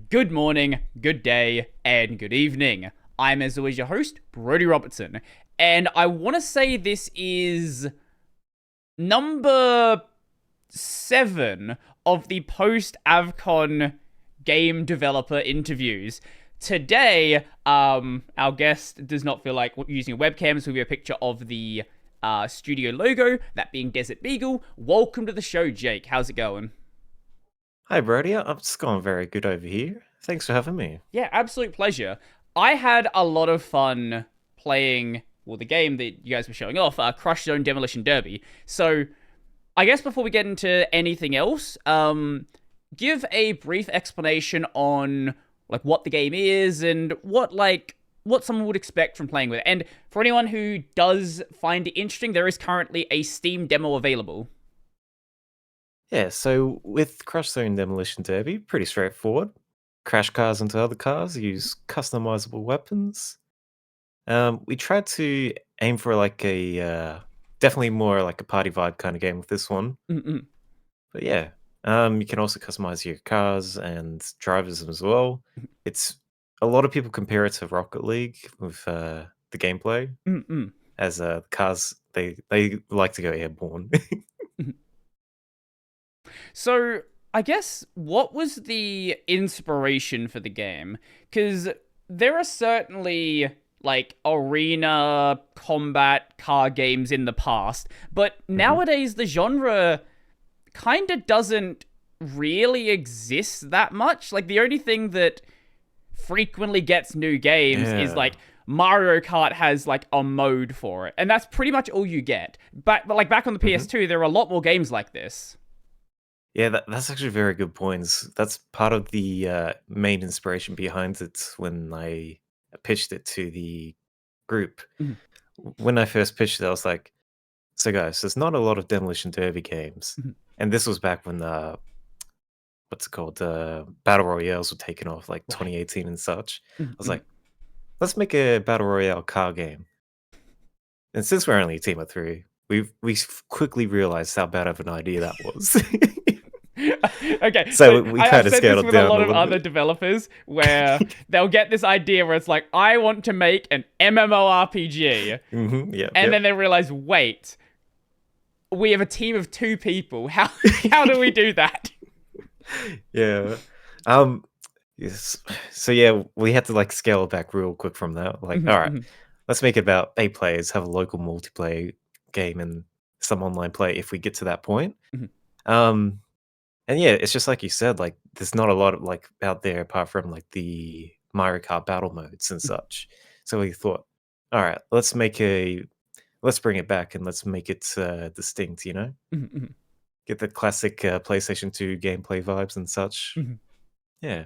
Good morning, good day, and good evening. I'm, as always, your host, Brody Robertson, and I want to say this is number 7 of the post Avcon game developer interviews. Today, our guest does not feel like using a webcam, so we have a picture of the studio logo, that being Desert Beagle. Welcome to the show, Jake. How's it going? Hi, Brody. It's going very good over here. Thanks for having me. Yeah, absolute pleasure. I had a lot of fun playing, well, the game that you guys were showing off, Crush Zone Demolition Derby. So, I guess before we get into anything else, give a brief explanation on like what the game is and what someone would expect from playing with it. And for anyone who does find it interesting, there is currently a Steam demo available. Yeah, so with Crush Zone Demolition Derby, pretty straightforward. Crash cars into other cars, use customizable weapons. We tried to aim for like definitely more like a party vibe kind of game with this one. Mm-mm. But yeah, you can also customize your cars and drivers as well. It's a lot of people compare it to Rocket League with the gameplay, Mm-mm. as cars they like to go airborne. So, I guess what was the inspiration for the game? Because there are certainly like arena combat car games in the past, but Mhm. nowadays the genre kind of doesn't really exist that much. Like, the only thing that frequently gets new games is Yeah. like Mario Kart has like a mode for it, and that's pretty much all you get. But like back on the Mhm. PS2, there are a lot more games like this. Yeah, that's actually very good points. That's part of the main inspiration behind it when I pitched it to the group. Mhm. When I first pitched it, I was like, "So, guys, there's not a lot of Demolition Derby games." Mhm. And this was back when what's it called? Battle Royales were taking off, like Right. 2018 and such. I was Mhm. like, "Let's make a Battle Royale car game." And since we're only a team of three, quickly realized how bad of an idea that was. Okay, so So we I've kind of said this scaled it with a down lot a of little other bit. developers where they'll get this idea where it's like, I want to make an MMORPG. Yep, And yep. then they realize, wait, we have a team of 2 people. How do we do that? Yeah. Um, yes. So yeah, we had to like scale it back real quick from that. Like, Mhm, all right, mhm, let's make it about 8 players, have a local multiplayer game and some online play if we get to that point. mhm. Um, and yeah, it's just like you said, like there's not a lot of like out there apart from like the Mario Kart battle modes and such. So we thought, all right, let's bring it back and let's make it distinct, Mhm, mhm, get the classic PlayStation 2 gameplay vibes and such. mhm. Yeah.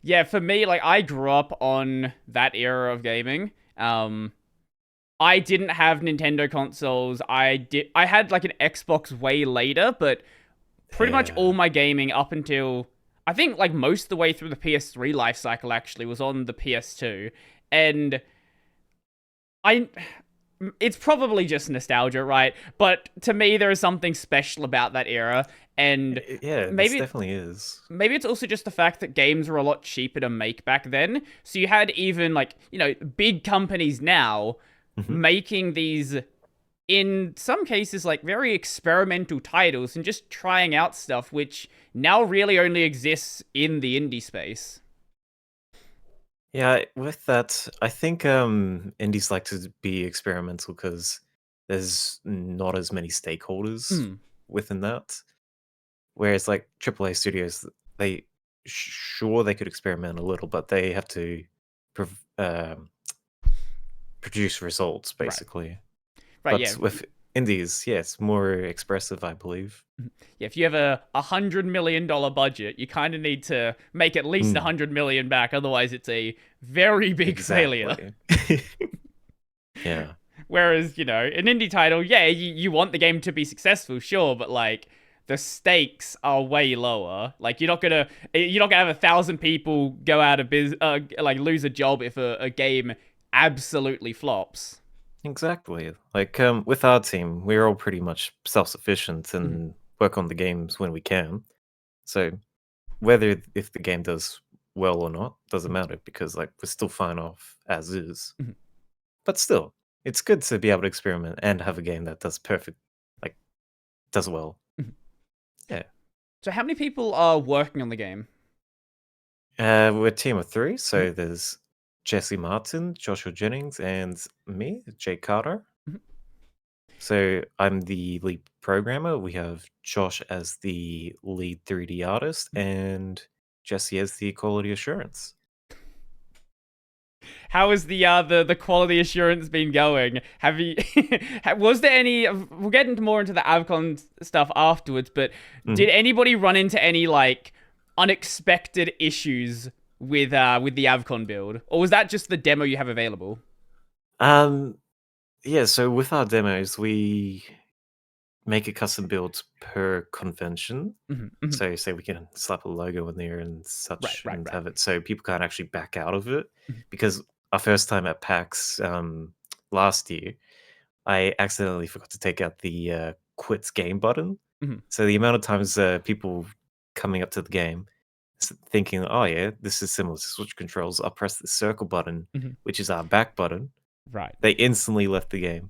Yeah, for me, like I grew up on that era of gaming. I didn't have Nintendo consoles. I had like an Xbox way later, but pretty much all Yeah. my gaming up until I think like most of the way through the PS3 life cycle actually was on the PS2. And I it's probably just nostalgia, right? But to me there is something special about that era, and Yeah, this maybe definitely is. maybe it's also just the fact that games were a lot cheaper to make back then. So you had even like, big companies now Mhm. making these, in some cases, like very experimental titles and just trying out stuff which now really only exists in the indie space. Yeah, with that, I think indies like to be experimental because there's not as many stakeholders Mm, within that. Whereas like AAA studios, they sure they could experiment a little, but they have to prov- um, produce results right. basically. Right, But yeah. with indies, yeah, it's more expressive, I believe. Yeah, if you have a $100 million budget, you kind of need to make at least a Mm, 100 million back. Otherwise, it's a very big failure. exactly. Yeah. Whereas, an indie title, yeah, you want the game to be successful, sure, but like the stakes are way lower. Like you're not gonna have 1,000 people go out of like lose a job if a game absolutely flops. Exactly. Like with our team, we're all pretty much self-sufficient and work on the games when we can. So whether if the game does well or not doesn't matter because like we're still fine off as is. Mhm. But still, it's good to be able to experiment and have a game that does perfect, like does well. Mhm. Yeah. So how many people are working on the game? We're a team of three, Mhm. so there's Jesse Martin, Joshua Jennings, and me, Jake Carter. Mhm. So I'm the lead programmer. We have Josh as the lead 3D artist, and Jesse as the quality assurance. How has the quality assurance been going? Have you was there any? We'll get into more into the Avcon stuff afterwards, but did Mhm. anybody run into any like unexpected issues with the Avcon build, or was that just the demo you have available? Um, yeah. So with our demos, we make a custom build per convention. Mhm, mhm. So say we can slap a logo in there and Right, such, right, and right. have it so people can't actually back out of it. Mhm, Because our first time at PAX last year, I accidentally forgot to take out the quits game button. mhm, So the amount of times people coming up to the game thinking, oh yeah, this is similar to Switch controls. I'll press the circle button, mhm. which is our back button. Right. They instantly left the game.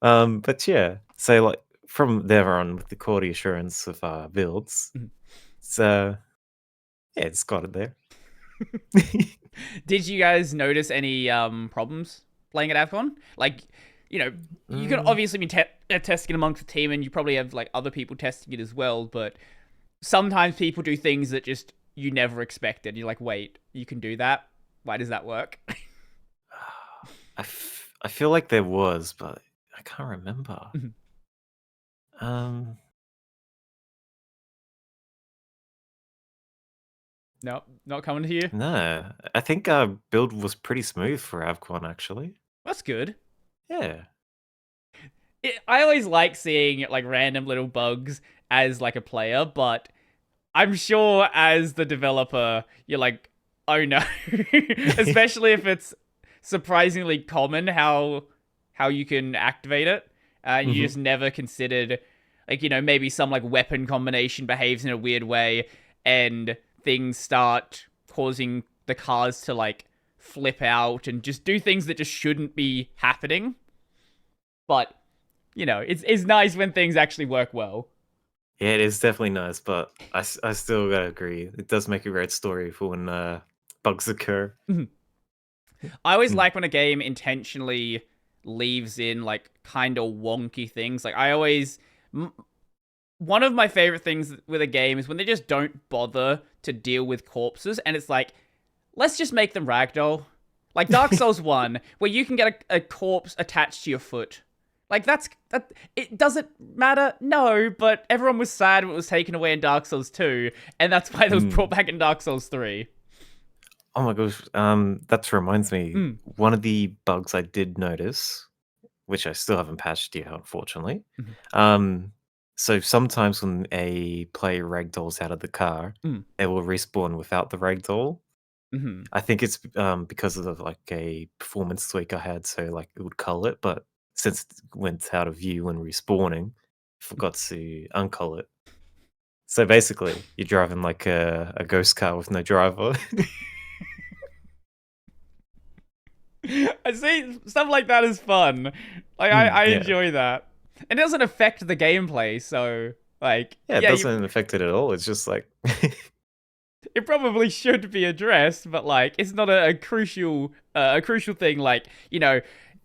Mhm, But yeah, so like from there on with the quality assurance of our builds, mhm. it's yeah, it's got it there. Did you guys notice any problems playing at Avcon? Like, you can Mm, obviously be testing amongst the team, and you probably have like other people testing it as well. But sometimes people do things that just you never expected. You're like, wait, you can do that? Why does that work? I feel like there was, but I can't remember. Um, No, not coming to you. no, I think our build was pretty smooth for Avcon actually. That's good. Yeah. I always like seeing like random little bugs as like a player, but I'm sure as the developer, you're like, oh no, especially if it's surprisingly common how you can activate it. You Hmm. just never considered, like, maybe some like weapon combination behaves in a weird way, and things start causing the cars to like flip out and just do things that just shouldn't be happening. But it's nice when things actually work well. Yeah, it is definitely nice, but I still gotta agree. It does make a great story for when bugs occur. I always Mm. like when a game intentionally leaves in like kind of wonky things. Like I always one of my favorite things with a game is when they just don't bother to deal with corpses and it's like let's just make them ragdoll. Like Dark Souls 1 where you can get a corpse attached to your foot. Like that it doesn't matter. No, but everyone was sad when it was taken away in Dark Souls 2 and that's why it was brought Mm. back in Dark Souls 3. Oh my gosh, that reminds me. Mm. One of the bugs I did notice, which I still haven't patched yet, unfortunately. Mhm. Um, so sometimes when a player ragdolls out of the car, Mm. they will respawn without the ragdoll. Mhm. I think it's because of like a performance tweak I had, so like it would cull it, but since it went out of view when respawning, forgot to uncull it. So basically, you're driving like a ghost car with no driver. I see stuff like that is fun. Like I Yeah. enjoy that. It doesn't affect the gameplay, so like Yeah, it yeah, doesn't affect it at all. It's just like it probably should be addressed, but like it's not a crucial thing. Like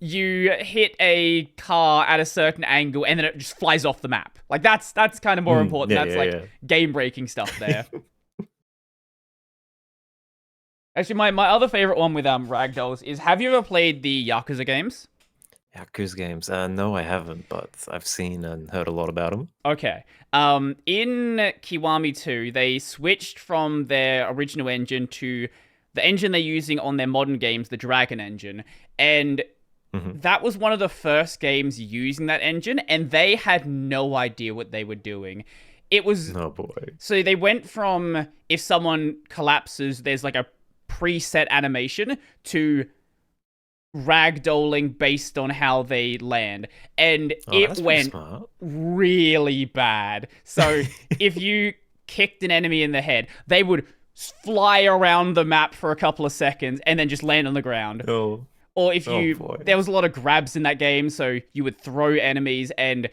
you hit a car at a certain angle and then it just flies off the map. Like that's kind of more important. yeah, That's like yeah, game breaking stuff yeah. there. Actually, my other favorite one with ragdolls is have you ever played the Yakuza games? Yakuza games. No, I haven't, but I've seen and heard a lot about them. Okay. In Kiwami 2, they switched from their original engine to the engine they're using on their modern games, the Dragon engine. And Hmm. that was one of the first games using that engine, and they had no idea what they were doing. It was Oh boy. so they went from if someone collapses, there's like a preset animation to ragdolling based on how they land. And Oh, it that's pretty went smart. really bad. So if you kicked an enemy in the head, they would fly around the map for a couple of seconds and then just land on the ground. Oh, Or if oh you, boy. there was a lot of grabs in that game, so you would throw enemies and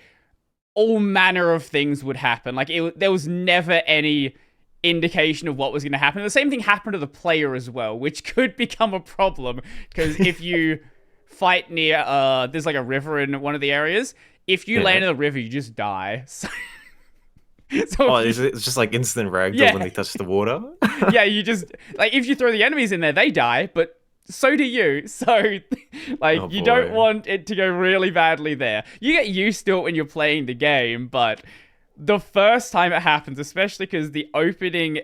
all manner of things would happen. Like there was never any indication of what was going to happen. The same thing happened to the player as well, which could become a problem because if you fight near, there's like a river in one of the areas. If you land in the river, you just die. So it's just like instant ragdoll Yeah. when they touch the water. yeah, you just like if you throw the enemies in there, they die, but so do you. So like Oh, you don't boy. want it to go really badly there. You get used to it when you're playing the game, but the first time it happens, especially because the opening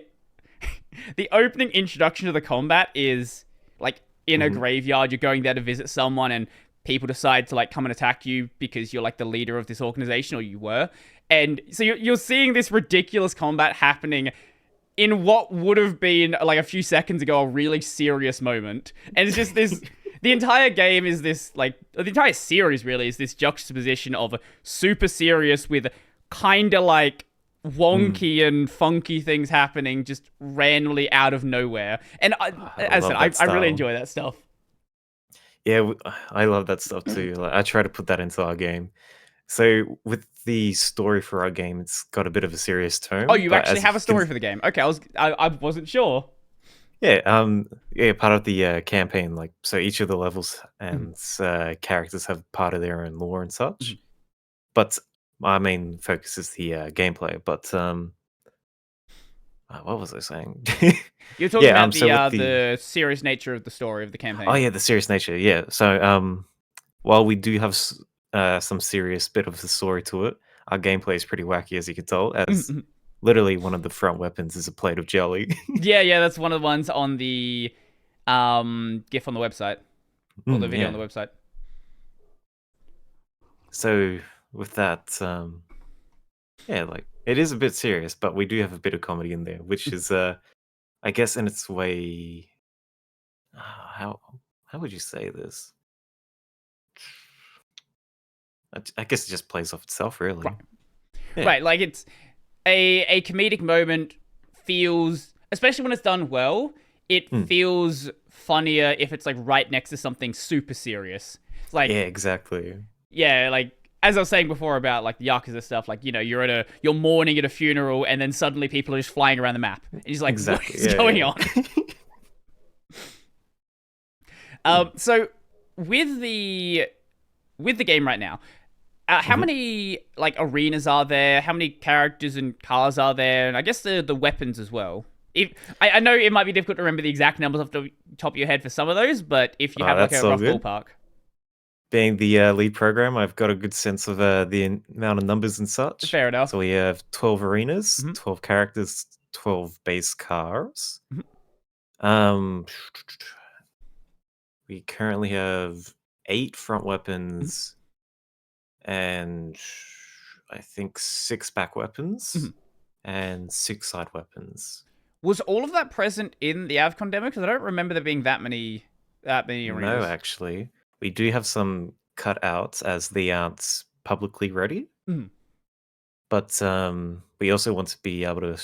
introduction to the combat is like in a graveyard. You're going there to visit someone and people decide to like come and attack you because you're like the leader of this organization, or you were. And so you're seeing this ridiculous combat happening in what would have been like a few seconds ago a really serious moment. And it's just this the entire game is this like the entire series really is this juxtaposition of super serious with kind of like wonky and funky things happening just randomly out of nowhere. And as I love said, that I really style. enjoy that stuff. Yeah, I love that stuff too. Like, I try to put that into our game. So with the story for our game, it's got a bit of a serious Oh, tone. you But actually as you have a story for the game. Okay, I wasn't sure. yeah, part of the campaign. Like, so each of the levels Mhm. and characters have part of their own lore and Mhm. such. But my main focus is the gameplay. But what was I saying? You're talking Yeah. about So with the serious nature of the story of the oh campaign. yeah, the serious nature. Yeah. So while we do have some serious bit of the story to it, our gameplay is pretty wacky, as you can tell. As Mhm. literally one of the front weapons is a plate of jelly. Yeah, that's one of the ones on the GIF on the website or the video on the Yeah. website. So with that, yeah, like it is a bit serious, but we do have a bit of comedy in there, which is, I guess, in its way. How how would you say this? I guess it just plays off itself, Right. really. Yeah. Right, like it's a comedic moment feels, especially when it's done well, it Hmm. feels funnier if it's like right next to something super serious. It's like, Yeah, exactly. yeah, like as I was saying before about like the Yakuza stuff, like, you know, you're mourning at a funeral and then suddenly people are just flying around the map. And he's like, what Exactly. is Yeah, going yeah. on? Hmm. So with the game right now, how Mhm. many like arenas are there? How many characters and cars are there? And I guess the weapons as well. If I know it might be difficult to remember the exact numbers off the top of your head for some of those, but if you have like That's a all rough good. ballpark, Being the lead program, I've got a good sense of amount of numbers and such. fair enough. So we have 12 arenas, Hmm. 12 characters, 12 base cars. Hmm. Um, we currently have 8 front weapons and I think 6 back Hmm. weapons and 6 side weapons. Was all of that present in the Avcon demo? Because I don't remember there being that many No, arenas. actually, we do have some cutouts as they aren't publicly ready. Mhm. But we also want to be able to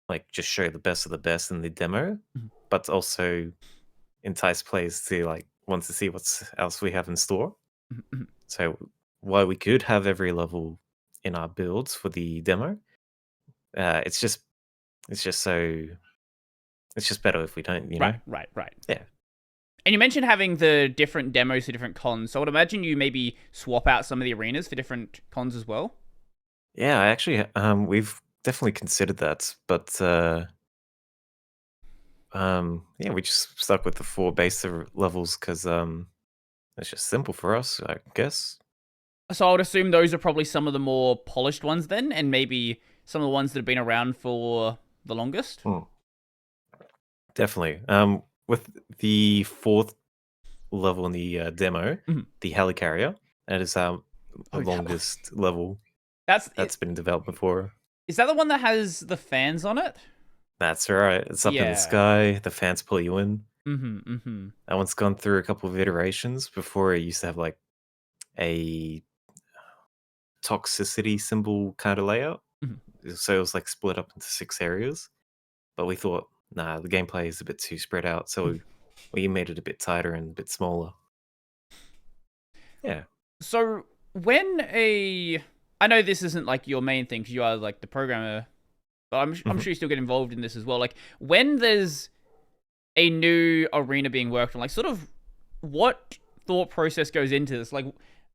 like just show the best of the best in the demo, Mhm. but also entice players to like want to see what's else we have in store. Mhm. Mhm. So while we could have every level in our builds for the demo, it's just so it's just better if we don't, you Right, know? right, right. Yeah. And you mentioned having the different demos for different cons, so I would imagine you maybe swap out some of the arenas for different cons as well. Yeah, I actually we've definitely considered that, but yeah, we just stuck with the 4 base levels because it's just simple for us, I guess. So I would assume those are probably some of the more polished ones then, and maybe some of the ones that have been around for the longest. Hmm. Definitely. With the 4th level in the demo, Mhm. the helicarrier, that is the Oh, that one. longest level That's that's been developed before. is that the one that has the fans on it? That's right. It's up in the Yeah. sky. The fans pull you in. Mm-hmm. Mm-hmm. That one's gone through a couple of iterations before it used to have like a toxicity symbol kind of layout. so it was like split up into 6 areas. But we thought, nah, the gameplay is a bit too spread out, so we made it a bit tighter and a bit smaller. Yeah. So when a, I know this isn't like your main thing because you are like the programmer, but I'm Mhm. sure you still get involved in this as well. Like when there's a new arena being worked on, like sort of what thought process goes into this? Like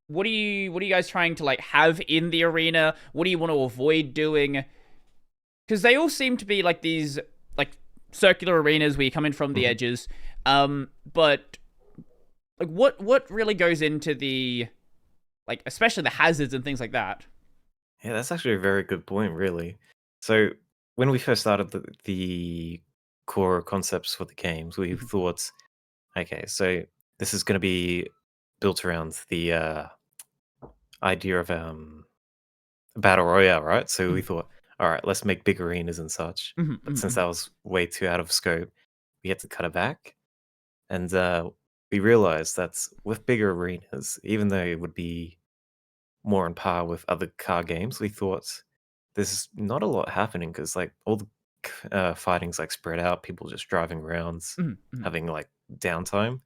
what are you guys trying to like have in the arena? What do you want to avoid doing? Because they all seem to be like these like circular arenas where you come in from the Mhm. edges. But like what really goes into the like especially the hazards and things like that? Yeah, that's actually a very good point, really. So when we first started the core concepts for the games, we Mhm, thought, okay, so this is going to be built around the idea of battle royale, right? So we mhm, thought, all right, let's make big arenas and such. mhm, But mhm, since that mhm, was way too out of scope, we had to cut it back. And we realized that with bigger arenas, even though it would be more on par with other car games, we thought there's not a lot happening because like all the fighting's like spread out, people just driving around, mhm, mhm, having like downtime.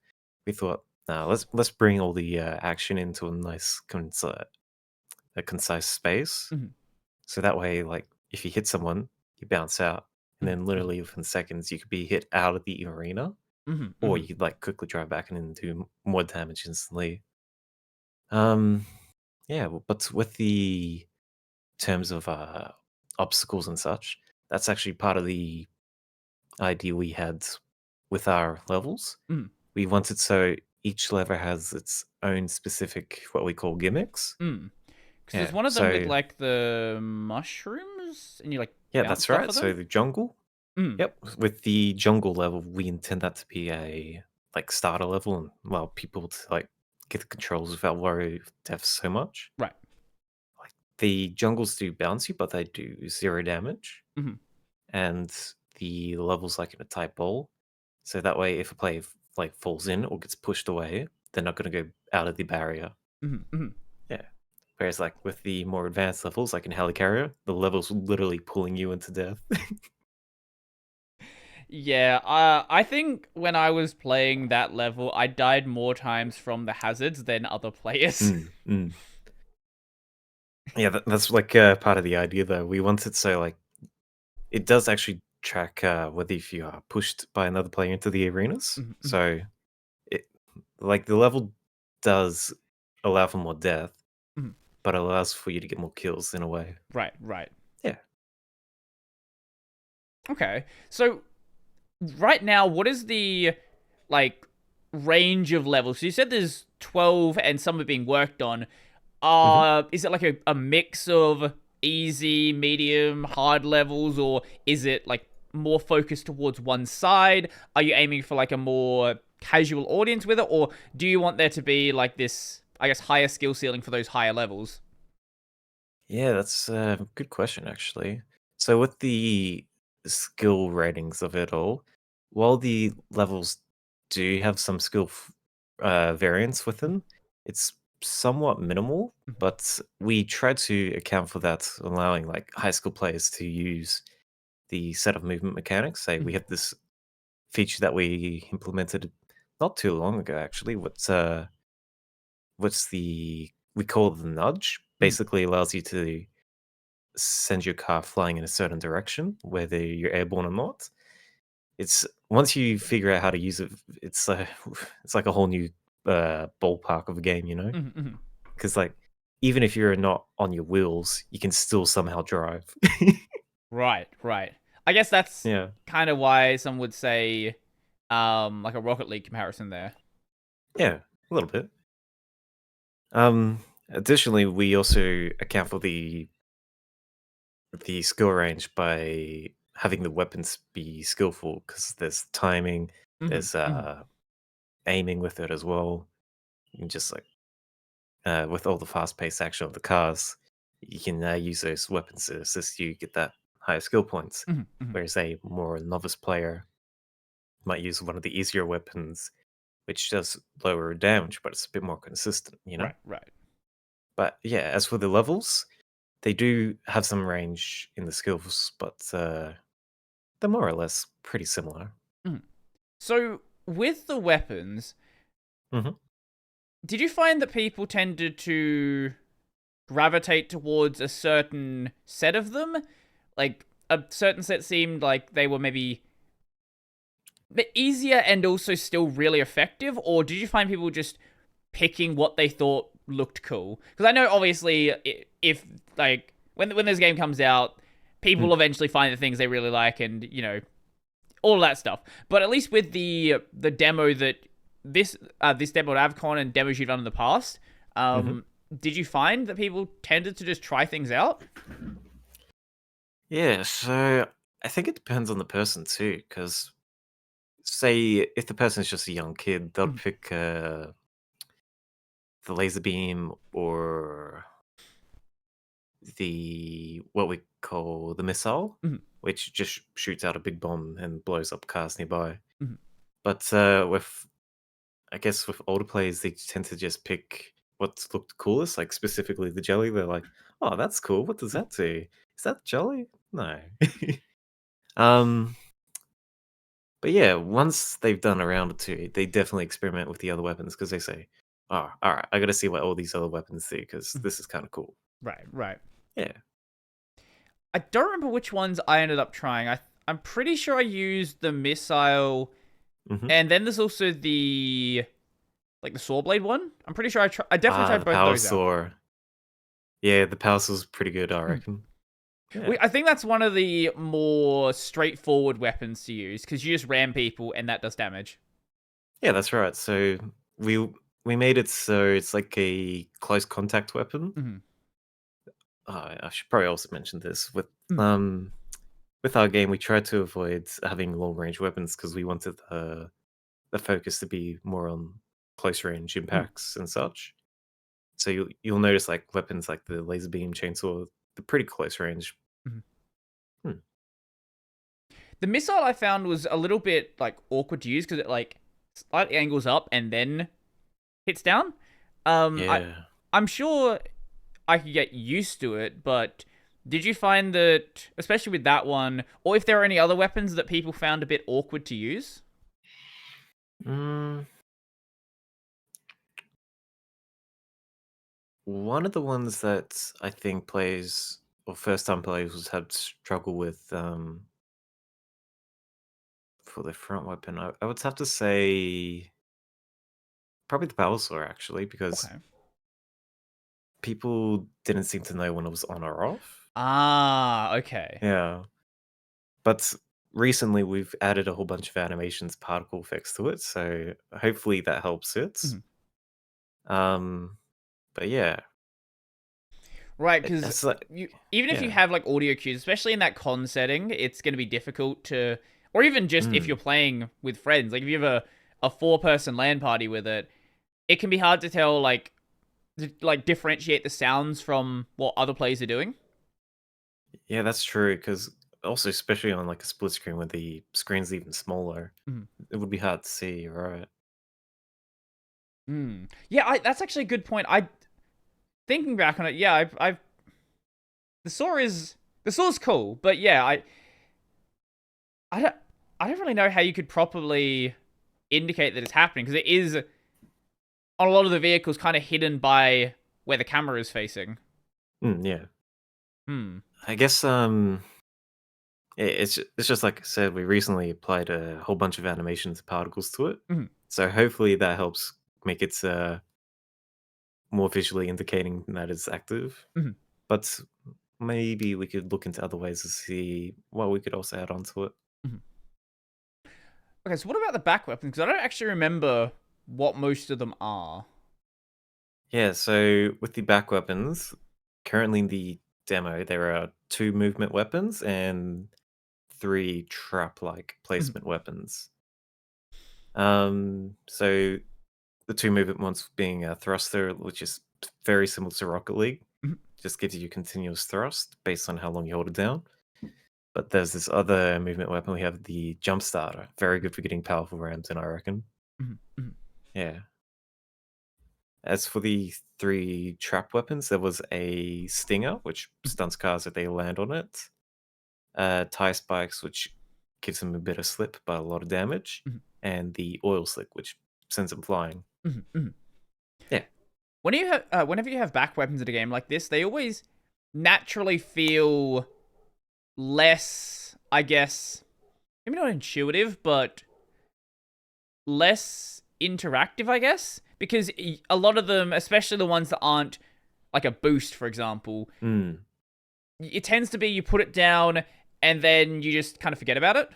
We thought, nah, let's bring all the action into a nice, a concise space. mhm, So that way, like if you hit someone, you bounce out, and mhm, then mhm, literally within seconds, you could be hit out of the arena, mhm, or mhm, you could like quickly drive back in and do more damage instantly. Um, yeah, but with the terms of obstacles and such, that's actually part of the idea we had with our levels. mhm, We wanted so each level has its own specific what we call gimmicks. mhm. Because there's Yeah, one of them with so like the mushrooms, and you like yeah, that's bounce off right. of So them. the jungle. Mm. Yep, with the jungle level, we intend that to be a like starter level and allow people to like get the controls without worry of death so much. Right. Like the jungles do bounce you, but they do 0 damage, Mhm, and the levels like in a tight bowl. So that way, if a player like falls in or gets pushed away, they're not going to go out of the barrier. mhm, mhm. Yeah. Whereas like with the more advanced levels, like in Helicarrier, the level's literally pulling you into death. Yeah, I think when I was playing that level, I died more times from the hazards than other players. Mm, mm. Yeah, that's like part of the idea, though. We wanted so like it does actually track whether if you are pushed by another player into the arenas. Mhm, mhm. So it like the level does allow for more death, Mhm. but allows for you to get more kills in a way. Right, right. Yeah. Okay. So right now, what is the like range of levels? So you said there's 12 and some are being worked on. hmm Is it like a mix of easy, medium, hard levels, or is it like more focused towards one side? Are you aiming for like a more casual audience with it, or do you want there to be like this, I guess, higher skill ceiling for those higher levels? Yeah, that's a good question, actually. So, with the skill ratings of it all, while the levels do have some variance within, it's somewhat minimal, Mhm, but we try to account for that, allowing like high school players to use the set of movement mechanics. Say we mhm, have this feature that we implemented not too long ago, actually. What's the we call it the nudge? mhm, Basically, allows you to send your car flying in a certain direction, whether you're airborne or not. It's once you figure out how to use it, it's it's like a whole new ballpark of a game, you know? mhm, mhm. Because like even if you're not on your wheels, you can still somehow drive. Right, right. I guess that's Yeah, kind of why some would say, like a Rocket League comparison there. yeah, a little bit. Additionally, we also account for the skill range by having the weapons be skillful because there's timing, Mhm, there's mhm, aiming with it as well. You can just like with all the fast-paced action of the cars, you can use those weapons to assist you get that higher skill points. mhm, mhm. Whereas a more novice player might use one of the easier weapons, which does lower damage, but it's a bit more consistent, you know. Right, right. But yeah, as for the levels, they do have some range in the skills, but they're more or less pretty similar. Mhm. So with the weapons, Hmm. did you find that people tended to gravitate towards a certain set of them? Like a certain set seemed like they were maybe easier and also still really effective, or did you find people just picking what they thought looked cool? Because I know obviously if like when this game comes out, people will eventually find the things they really like, and all of that stuff. But at least with the demo that this demo at Avcon and demos you've done in the past, Hmm. did you find that people tended to just try things out? Yeah, so I think it depends on the person too, because say if the person is just a young kid, they'll Mhm, pick the laser beam or the what we call the missile, mhm, which just shoots out a big bomb and blows up cars nearby. mhm, But with I guess with older players, they tend to just pick what's looked coolest, like specifically the jelly. They're like, "Oh, that's cool. What does mhm. that do? Is that jelly? No." um, but yeah, once they've done a round or two, they definitely experiment with the other weapons because they say, "Oh, all right, I got to see what all these other weapons do because Mhm. this is kind of cool." Right, right. Yeah. I don't remember which ones I ended up trying. I'm pretty sure I used the missile, Hmm. and then there's also the saw blade one. I'm pretty sure I definitely Ah, tried the both of power those out. saw. Yeah, the power saw's pretty good, I Mhm. reckon. Yeah. I think that's one of the more straightforward weapons to use because you just ram people and that does damage. Yeah, that's right. So we we made it so it's like a close contact weapon. Mhm, I should probably also mention this mhm, um with our game. We tried to avoid having long range weapons because we wanted the focus to be more on close range mhm, impacts and such. So you'll notice like weapons like the laser beam chainsaw, they're pretty close range. mhm. Hmm. The missile I found was a little bit like awkward to use because it like slightly angles up and then hits down. Um, I Yeah. I'm sure I could get used to it, but did you find that, especially with that one, or if there are any other weapons that people found a bit awkward to use? Mm, one of the ones that I think plays or first time players was had struggle with for the front weapon. I would have to say probably the power saw actually, because Okay. people didn't seem to know when it was on or off. Ah, okay. Yeah. But recently we've added a whole bunch of animations, particle effects to it, so hopefully that helps it. Mhm. Um, but yeah, Right, because it's like you even if you yeah. have like audio cues, especially in that con setting, it's going to be difficult to, or even just if Mm. you're playing with friends, like if you have a 4-person LAN party with it, it can be hard to tell like differentiate the sounds from what other players are doing. Yeah, that's true. Because also especially on like a split screen where the screen's even smaller, Mhm. it would be hard to see, right? Yeah, that's actually a good point. I thinking back on it, yeah, I've the saw is the saw's cool, but yeah, I don't I don't really know how you could properly indicate that it's happening because it is on a lot of the vehicles kind of hidden by where the camera is facing. Yeah. Hmm. I guess it's just like I said, we recently applied a whole bunch of animations and particles to it. Hmm. So hopefully that helps make it more visually indicating that it's active. Hmm. But maybe we could look into other ways to see what we could also add onto it. Hmm. Okay, so what about the back weapons? Because I don't actually remember what most of them are. Yeah, so with the back weapons, currently in the demo, there are two movement weapons and three trap like Mhm, placement weapons. So the two movement ones being a thruster, which is very similar to Rocket League, mhm, just gives you continuous thrust based on how long you hold it down. But there's this other movement weapon. We have the jump starter, very good for getting powerful rams in, I reckon. mhm, mhm. Yeah. As for the 3 trap weapons, there was a stinger, which stunts cars if they land on it. Tire spikes, which gives them a bit of slip but a lot of damage, Mhm, and the oil slick, which sends them flying. mhm, mhm. Yeah, Whenever you have back weapons in a game like this, they always naturally feel less, I guess, maybe not intuitive, but less interactive, I guess, because a lot of them, especially the ones that aren't like a boost, for example, mm. it tends to be you put it down and then you just kind of forget about it.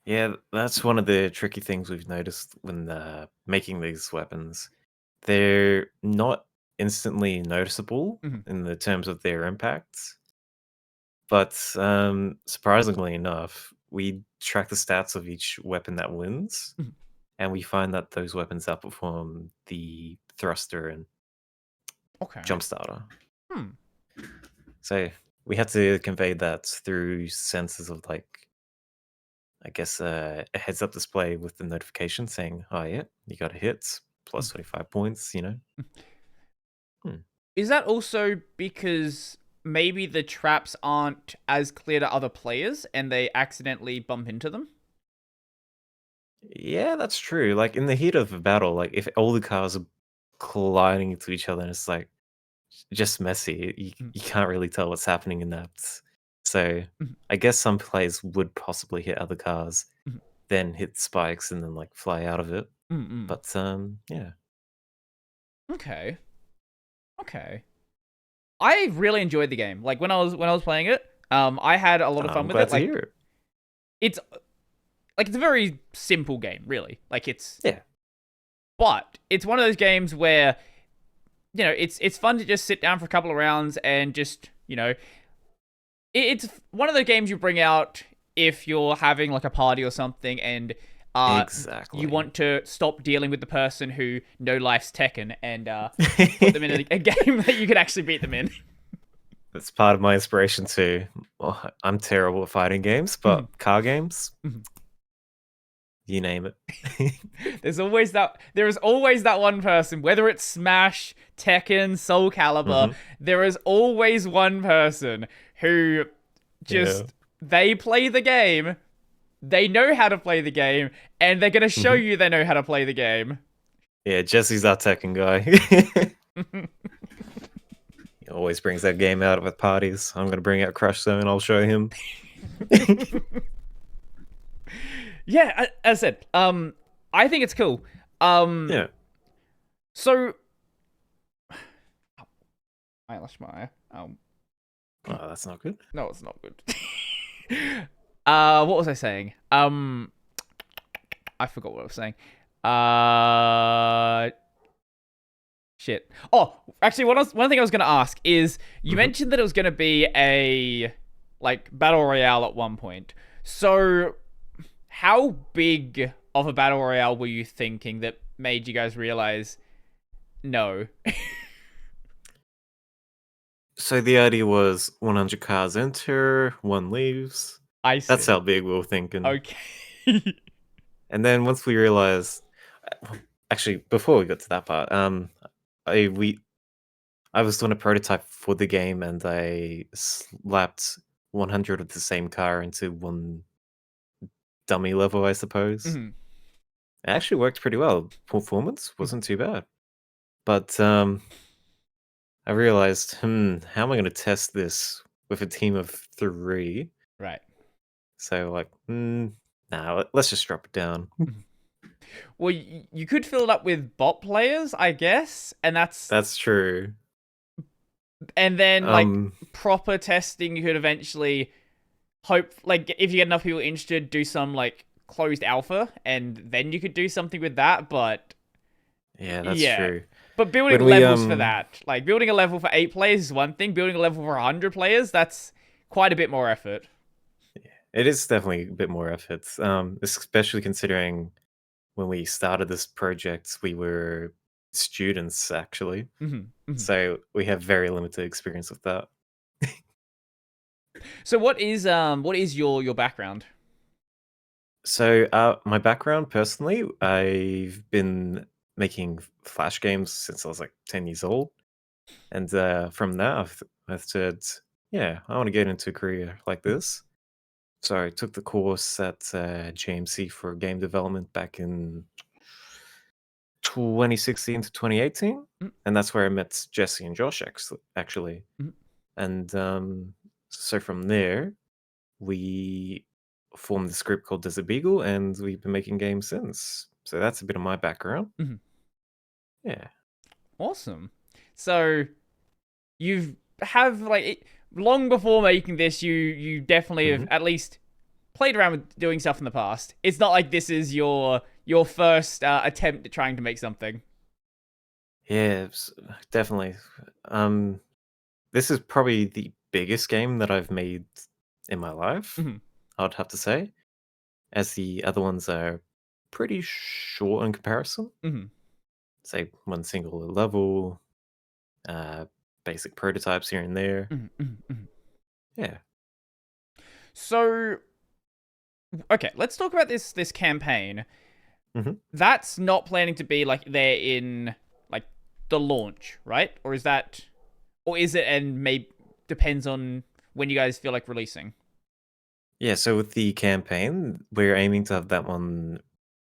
Yeah, that's one of the tricky things we've noticed when making these weapons. They're not instantly noticeable Mhm, in the terms of their impacts, but surprisingly enough, we track the stats of each weapon that wins, mhm. and we find that those weapons outperform the thruster and Okay. jump starter. Hmm. So we had to convey that through senses of like, I guess, a heads up display with the notification saying, "Oh yeah, you got a hit, plus Mm. 25 points." Hmm. Is that also because maybe the traps aren't as clear to other players and they accidentally bump into them? Yeah, that's true. Like in the heat of a battle, like if all the cars are colliding into each other, and it's like just messy. Mhm, You can't really tell what's happening in that. So mhm, I guess some players would possibly hit other cars, mhm, then hit spikes and then like fly out of it. mhm. But yeah. Okay. Okay. I really enjoyed the game. Like when I was playing it, I had a lot of fun I'm with it. glad to Like hear it. it's it's a very simple game, really. Like Yeah. but it's one of those games where it's fun to just sit down for a couple of rounds and just it's one of the games you bring out if you're having like a party or something and uh you Exactly. want to stop dealing with the person who no life's Tekken and put them in a game that you could actually beat them in. That's part of my inspiration too. Well, I'm terrible at fighting games, but car games, you name it. There is always that one person, whether it's Smash, Tekken, Soul Calibur, Hmm. there is always one person who Yeah. just they play the game, they know how to play the game, and they're gonna show Hmm. you they know how to play the game. Yeah, Jesse's our Tekken guy. He always brings that game out at parties. I'm gonna bring out Crush Zone. I'll show him. Yeah, as I said, I think it's cool. Yeah. So I lost my Oh, that's not good. no, it's not good. What was I saying? I forgot what I was saying. Uh, shit. Oh, actually, one thing I was gonna ask is you Hmm. mentioned that it was gonna be a like battle royale at one point. So, how big of a battle royale were you thinking that made you guys realize no? So the idea was 100 cars enter, one leaves. I That's see. how big we were thinking. Okay. And then once we realized, actually, before we got to that part, I we I was doing a prototype for the game, and I slapped 100 of the same car into one dummy level, I suppose. Mhm. It actually worked pretty well. Performance Mhm. wasn't too bad. But I realized, how am I going to test this with a team of 3? Right. So, like, nah, let's just drop it down. Mhm. Well, you could fill it up with bot players, I guess, That's true. and then like Um, proper testing. You could eventually hope, like, if you get enough people interested, do some like closed alpha, and then you could do something with that. But yeah, that's yeah, true. but building When we levels for that, like building a level for 8 players is one thing. Building a level for 100 players, that's quite a bit more effort. it is definitely a bit more effort. Especially considering when we started this project, we were students actually, Hmm. Hmm. so we have very limited experience with that. So what is your background? So, my background personally, I've been making Flash games since I was like 10 years old. And from that, I've said, yeah, I want to get into a career like this. So I took the course at JMC for game development back in 2016 to 2018. Mm, And that's where I met Jesse and Josh, actually. mm, And so from there, we formed this group called Desert Beagle, and we've been making games since. So that's a bit of my background. mm. Yeah. Awesome. So you've have like long before making this, you definitely have Mhm. at least played around with doing stuff in the past. It's not like this is your first attempt at trying to make something. Yeah, definitely. Um, this is probably the biggest game that I've made in my life, Mhm, I'd have to say, as the other ones are pretty short in comparison. mhm, Say one single level, uh, basic prototypes here and there. mhm, mhm, mhm. Yeah. So okay, let's talk about this campaign. hmm That's not planning to be like there in like the launch, right? Or is that, or is it? And maybe depends on when you guys feel like releasing. Yeah, so with the campaign, we're aiming to have that one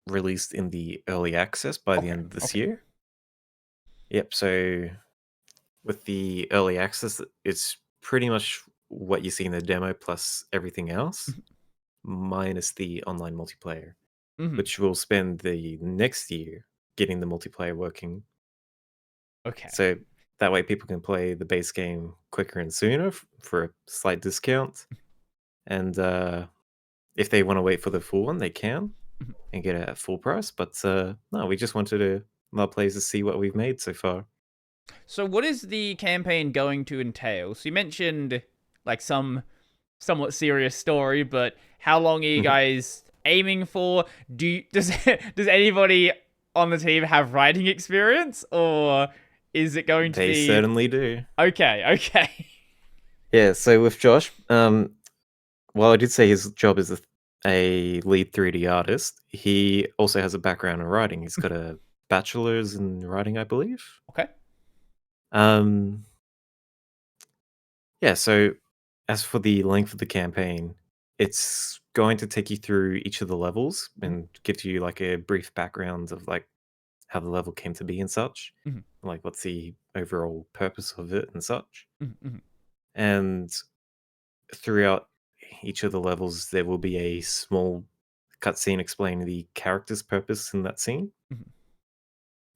released in the early access by the Okay, end of this okay. year. Yep, so with the early access, it's pretty much what you see in the demo plus everything else, minus the online multiplayer, Mm-hmm. which we'll spend the next year getting the multiplayer working. Okay. So that way people can play the base game quicker and sooner for a slight discount. And if they want to wait for the full one, they can Mhm. and get it at full price. But no, we just wanted to allow players to see what we've made so far. So, what is the campaign going to entail? So, you mentioned like some somewhat serious story, but how long are you Mhm. guys aiming for? Does does anybody on the team have writing experience, or is it going to They be certainly do. okay? Okay. Yeah, so with Josh, while I did say his job is a lead 3D artist, he also has a background in writing. He's got a bachelor's in writing, I believe. Okay. Um, yeah, so as for the length of the campaign, it's going to take you through each of the levels and give you like a brief background of like how the level came to be and such, Mm-hmm. like what's the overall purpose of it and such. Mm-hmm. And throughout each of the levels, there will be a small cutscene explaining the character's purpose in that scene. Mm-hmm.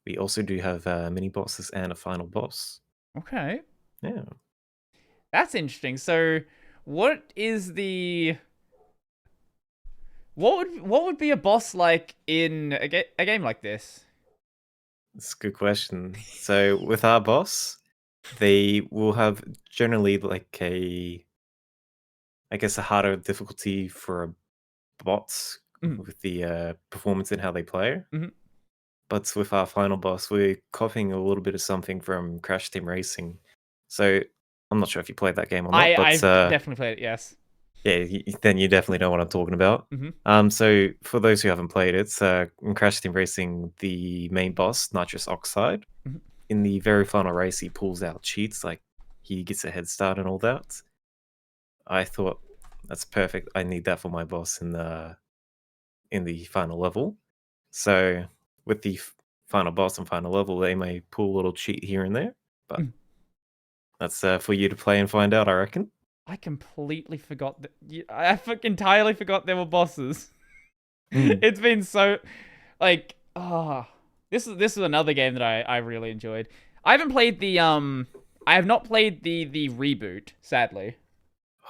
We also do have mini bosses and a final boss. Okay. Yeah. That's interesting. So, what is the what would be a boss like in a game like this? That's a good question. So with our boss, they will have generally like I guess, a harder difficulty for bots Mm-hmm. with the performance and how they play. Mm-hmm. But with our final boss, we're copying a little bit of something from Crash Team Racing. So I'm not sure if you played that game or not, but I've definitely played it. Yes. yeah, then you definitely know what I'm talking about. Mm-hmm. So for those who haven't played it, in Crash Team Racing, the main boss, Nitrous Oxide, Mm-hmm. in the very final race, he pulls out cheats, like he gets a head start and all that. I thought that's perfect. I need that for my boss in the final level. So with the final boss and final level, they may pull a little cheat here and there, but Mm. that's for you to play and find out, I reckon. I completely forgot that. Entirely forgot there were bosses. Mm. It's been so like this is another game that I really enjoyed. I haven't played the I have not played the reboot, sadly.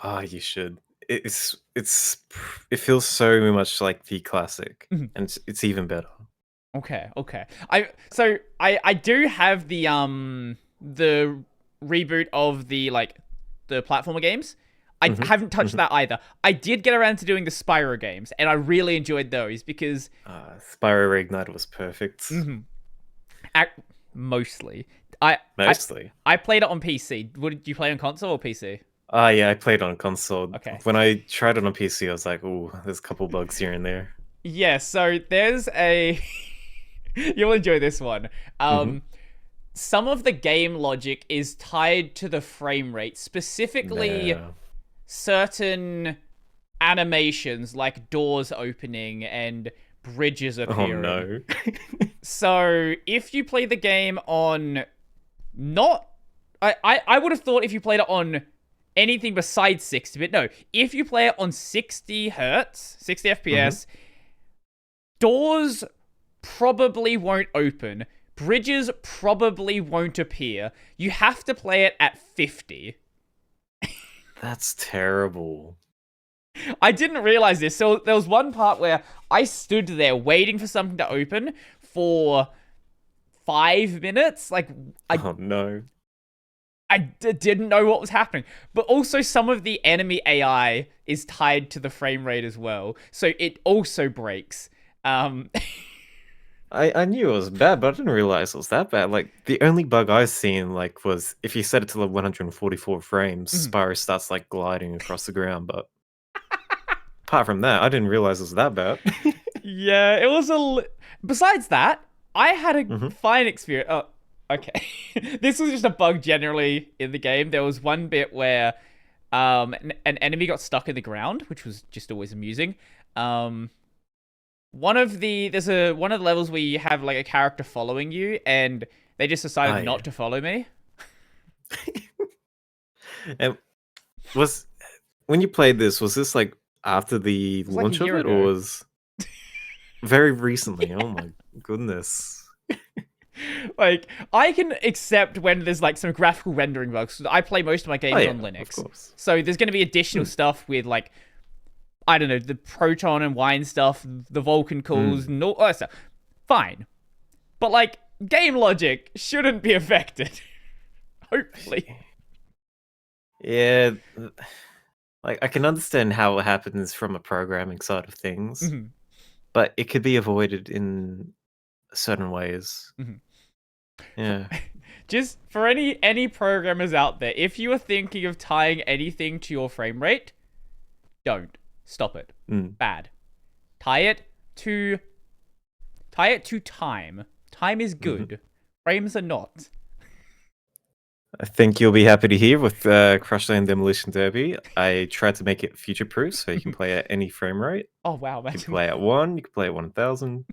Ah, you should. It feels so much like the classic, Mhm. and it's even better. Okay, okay. I do have the reboot of the like the platformer games. I hmm haven't touched hmm that either. I did get around to doing the Spyro games, and I really enjoyed those because Spyro Reignite was perfect. mhm, ac mostly I I Mostly. I played it on PC. Would you play on console or PC? Ah, yeah, I played on console. Okay. When I tried it on PC, I was like, "Oh, there's a couple bugs here and there." Yeah, so there's a You'll enjoy this one. Hmm. Some of the game logic is tied to the frame rate, specifically No. certain animations like doors opening and bridges Oh appearing. no. So if you play the game on not I would have thought if you played it on anything besides 60, but no, if you play it on 60 hertz, 60 Hmm. FPS, doors probably won't open. Bridges probably won't appear. You have to play it at 50. That's terrible. I didn't realize this. So there was one part where I stood there waiting for something to open for 5 minutes. Like, I Oh no. didn't know what was happening. But also, some of the enemy AI is tied to the frame rate as well. So it also breaks. It I knew it was bad, but I didn't realize it was that bad. Like the only bug I've seen like was if you set it to like 144 frames, Spyro starts like gliding across the ground. But apart from that, I didn't realize it was that bad. Yeah, it was Besides that, I had a Hmm. fine experience. Oh, okay. This was just a bug generally in the game. There was one bit where an enemy got stuck in the ground, which was just always amusing. Um, one of the levels where you have like a character following you, and they just Oh decided yeah. not to follow me. And was when you played this, was this like after the It was like a launch of year it, or ago. was very recently? Oh my goodness. Like, I can accept when there's like some graphical rendering bugs. I play most of my Oh games yeah, on of Linux. course. So there's going to be additional Hmm. stuff with like, I don't know, the Proton and Wine stuff, the Vulkan calls, Hmm. and all that stuff. Fine. But like, game logic shouldn't be affected. Hopefully. Yeah, like I can understand how it happens from a programming side of things, Mhm, but it could be avoided in certain ways. mhm. For, Yeah. just for any programmers out there, if you are thinking of tying anything to your frame rate, don't. Stop it. Mm. Bad. Tie it to tie it to time. Time is Hmm. good. Frames are not. I think you'll be happy to hear with Crush Zone Demolition Derby. I tried to make it future proof so you can play at any frame rate. Oh wow, You can imagine. play at 1, you can play at 1000,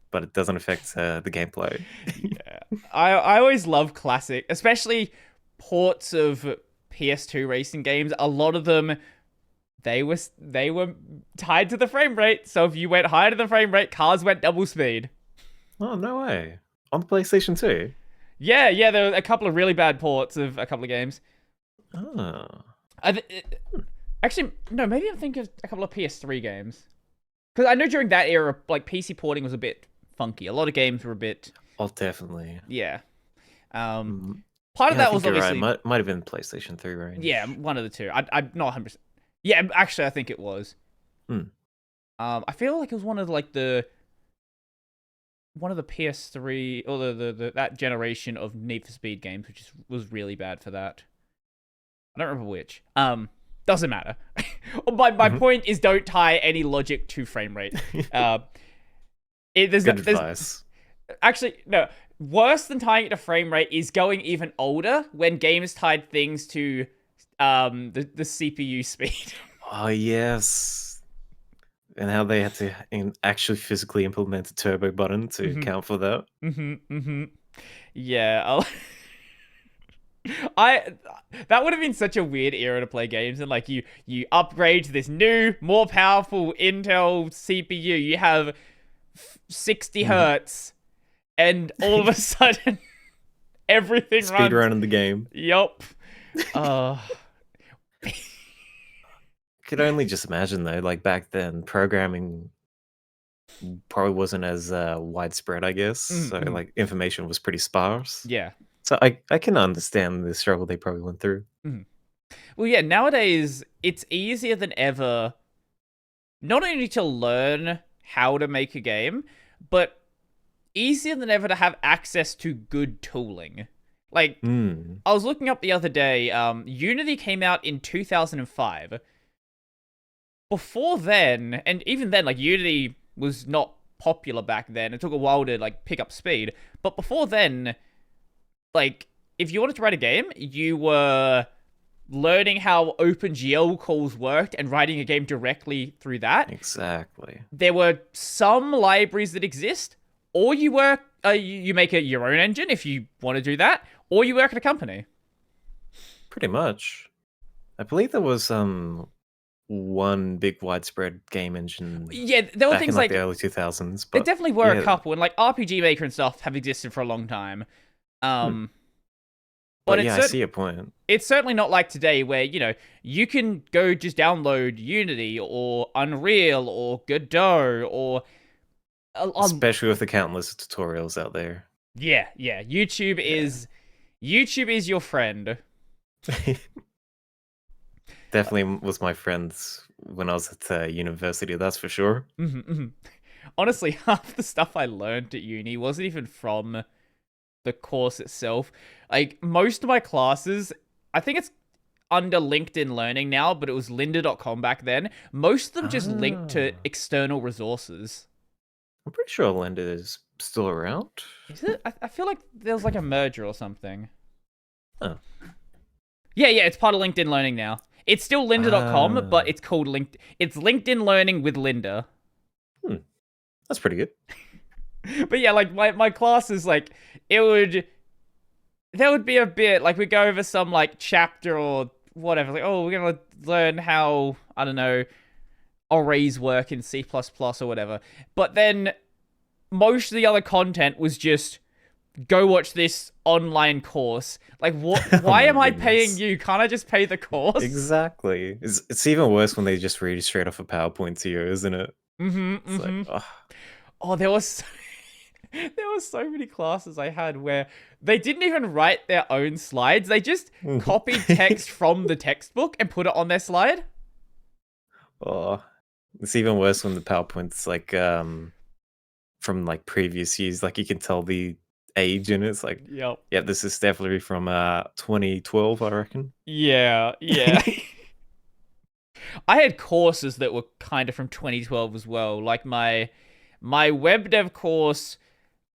but it doesn't affect the gameplay. Yeah. I always love classic, especially ports of PS2 racing games. A lot of them they were tied to the frame rate. So if you went higher to the frame rate, cars went double speed. Oh, no way. On the PlayStation 2? Yeah, there were a couple of really bad ports of a couple of games. Oh. I th- Actually, no, maybe I'm thinking of a couple of PS3 games. Because I know during that era, like PC porting was a bit funky. A lot of games were a bit, Oh, definitely. yeah. Um, Mm. Part of Yeah, I that was think you're right. obviously, Might have been PlayStation 3 yeah, range. one of the two. I'm not 100%. Yeah, actually, I think it was. Hmm. I feel like it was one of the PS3 or the that generation of Need for Speed games, which was really bad for that. I don't remember which. Doesn't matter. My Mhm. point is, don't tie any logic to frame rate. Uh, Good there's advice. actually no worse than tying it to frame rate is going even older when games tied things to the CPU speed. Oh, yes. And how they had to actually physically implement a turbo button to Mhm, account for that. mhm, mhm. Yeah, I that would have been such a weird era to play games, and like you upgrade to this new, more powerful Intel CPU. You have 60 Mhm. hertz, and all of a sudden everything Speed runs. run in the game. Yup. Uh, Could only just imagine though, like back then, programming probably wasn't as widespread, I guess. So mm. like information was pretty sparse. Yeah. So I can understand the struggle they probably went through. Mm. Well, yeah. Nowadays, it's easier than ever not only to learn how to make a game, but easier than ever to have access to good tooling. Like, Hmm. I was looking up the other day, Unity came out in 2005. Before then, and even then, like, Unity was not popular back then. It took a while to like pick up speed. But before then, like if you wanted to write a game, you were learning how OpenGL calls worked and writing a game directly through that. Exactly. There were some libraries that exist, or you work, you make your own engine if you want to do that, or you work at a company. Pretty much. I believe there was one big widespread game engine. Yeah, there were back things in, like the early 2000s. there But definitely were a yeah, couple, and like RPG Maker and stuff have existed for a long time. But yeah, I see your point. it's certainly not like today where, you can go just download Unity or Unreal or Godot or... Especially with the countless tutorials out there. Yeah. YouTube is your friend. Definitely was my friends when I was at university, that's for sure. Honestly, half the stuff I learned at uni wasn't even from the course itself. Like, most of my classes, I think it's under LinkedIn Learning now, but it was lynda.com back then. Most of them just linked to external resources. I'm pretty sure Lynda is still around. Is it? I feel like there was like a merger or something. Oh. Yeah, it's part of LinkedIn Learning now. It's still lynda.com, but it's called It's LinkedIn Learning with Lynda. That's pretty good. But yeah, like my classes, like there would be a bit like we go over some like chapter or whatever. Like, oh, we're gonna learn how, I don't know, arrays work in C++ or whatever. But then most of the other content was just go watch this online course. Like, what? Why am I paying you? Can't I just pay the course? Exactly. It's even worse when they just read straight off a PowerPoint to you, isn't it? Like, oh, there was so many classes I had where they didn't even write their own slides. They just copied text from the textbook and put it on their slide. Oh, it's even worse when the PowerPoint's like from like previous years. Like you can tell the age in it. It's like, yeah, this is definitely from 2012, I reckon. Yeah. I had courses that were kind of from 2012 as well. Like my web dev course,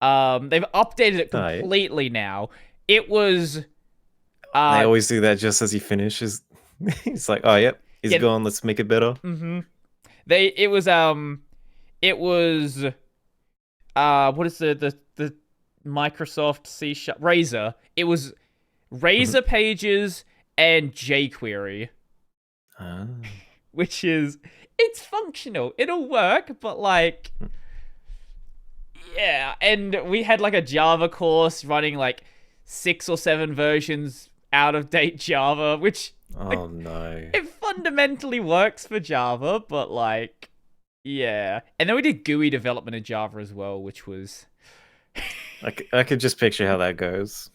they've updated it completely now. It was... they always do that just as he finishes. It's like, oh, yep, he's gone. Let's make it better. It was what is the Microsoft C# Razor? It was Razor Pages and jQuery. Which is, it's functional. It'll work, but like, yeah. And we had like a Java course running like 6 or 7 versions out of date Java, which no, it fundamentally works for Java, but like, yeah. And then we did GUI development in Java as well, which was... I could just picture how that goes.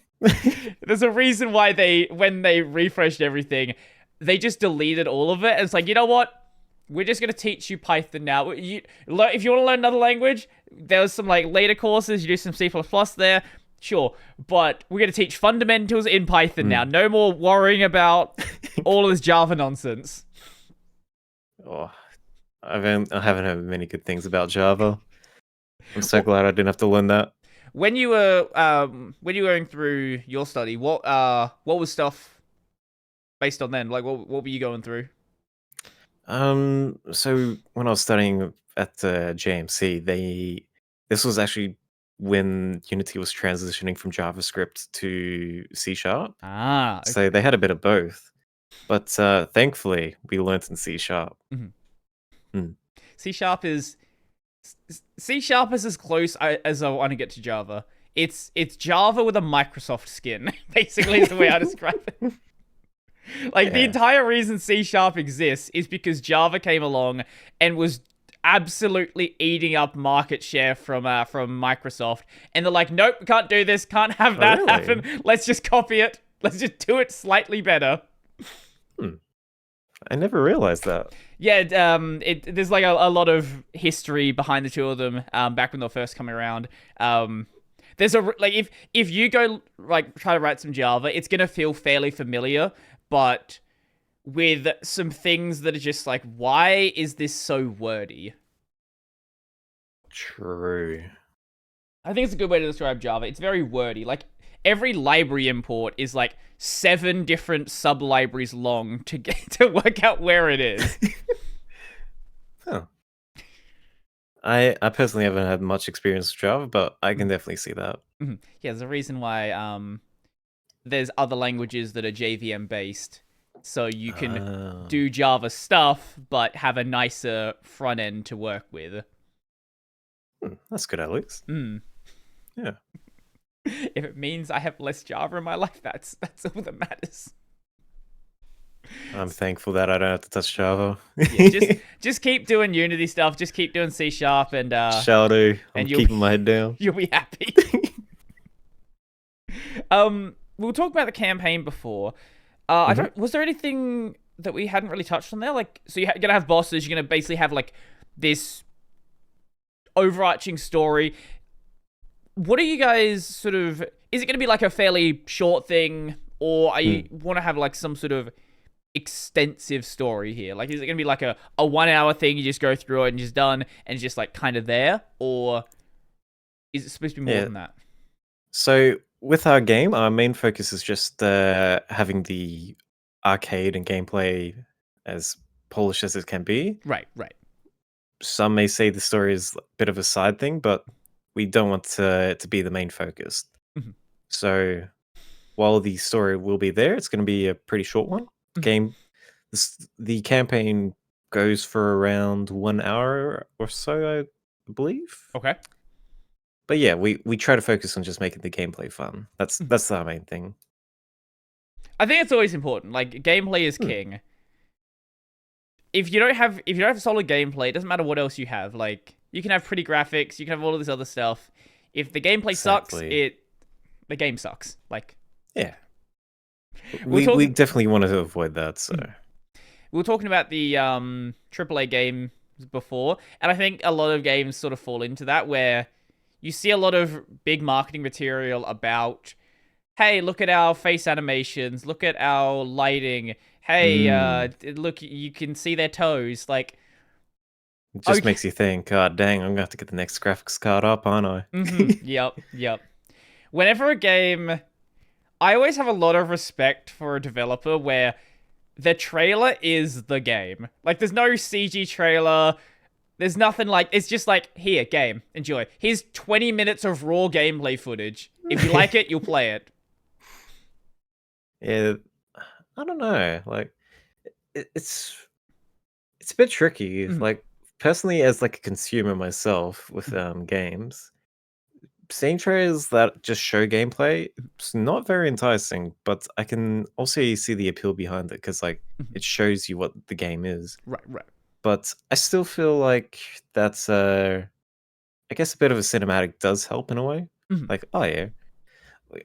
There's a reason why when they refreshed everything, they just deleted all of it. And it's like, you know what? We're just going to teach you Python now. If you want to learn another language, there was some like later courses. You do some C++ there. Sure. But we're going to teach fundamentals in Python now. No more worrying about all of this Java nonsense. Oh, I haven't heard many good things about Java. I'm so glad I didn't have to learn that. When you were going through your study, what was stuff based on then? Like, what were you going through? So when I was studying at JMC, this was actually when Unity was transitioning from JavaScript to C#. Okay. So they had a bit of both. But thankfully, we learned in C#. C# is as close as I want to get to Java. It's Java with a Microsoft skin, basically is the way I describe it. Like, the entire reason C# exists is because Java came along and was absolutely eating up market share from Microsoft. And they're like, nope, can't do this, can't have that happen. Let's just copy it. Let's just do it slightly better. I never realized that. Yeah, there's like a lot of history behind the two of them. Back when they were first coming around. There's if you go like try to write some Java, it's gonna feel fairly familiar, but with some things that are just like, why is this so wordy? True. I think it's a good way to describe Java. It's very wordy. Like, every library import is like 7 different sub-libraries long to get to work out where it is. Huh. I personally haven't had much experience with Java, but I can definitely see that. Yeah, there's a reason why there's other languages that are JVM based, so you can do Java stuff, but have a nicer front end to work with. That's good, at least. Yeah. If it means I have less Java in my life, that's all that matters. I'm thankful that I don't have to touch Java. Yeah, just keep doing Unity stuff. Just keep doing C# and Shall do. I'm keeping my head down. You'll be happy. We were talking about the campaign before. I don't. Was there anything that we hadn't really touched on there? Like, so you're gonna have bosses. You're gonna basically have like this overarching story. What are you guys sort of? Is it gonna be like a fairly short thing, or are you want to have like some sort of extensive story here? Like, is it gonna be like a 1 hour thing? You just go through it and just done, and it's just like kind of there, or is it supposed to be more than that? So with our game, our main focus is just having the arcade and gameplay as polished as it can be. Right. Some may say the story is a bit of a side thing, but we don't want to be the main focus. So while the story will be there, it's going to be a pretty short one. The campaign goes for around 1 hour or so, I believe. Okay. But yeah, we try to focus on just making the gameplay fun. That's our main thing. I think it's always important. Like, gameplay is king. If you don't have solid gameplay, it doesn't matter what else you have. Like, you can have pretty graphics, you can have all of this other stuff. If the gameplay sucks, the game sucks. Like, yeah. We definitely wanted to avoid that, so. We were talking about the AAA games before, and I think a lot of games sort of fall into that, where you see a lot of big marketing material about, hey, look at our face animations, look at our lighting, hey, look, you can see their toes, like... It just makes you think, God dang, I'm going to have to get the next graphics card up, aren't I? Yep. Whenever a game... I always have a lot of respect for a developer where the trailer is the game. Like, there's no CG trailer... There's nothing like... It's just like, here, game. Enjoy. Here's 20 minutes of raw gameplay footage. If you like it, you'll play it. Yeah, I don't know. Like, it's a bit tricky. Like, personally, as like a consumer myself with games, seeing trailers that just show gameplay, it's not very enticing. But I can also see the appeal behind it because, like, it shows you what the game is. Right. But I still feel like that's I guess a bit of a cinematic does help in a way. Like, oh yeah,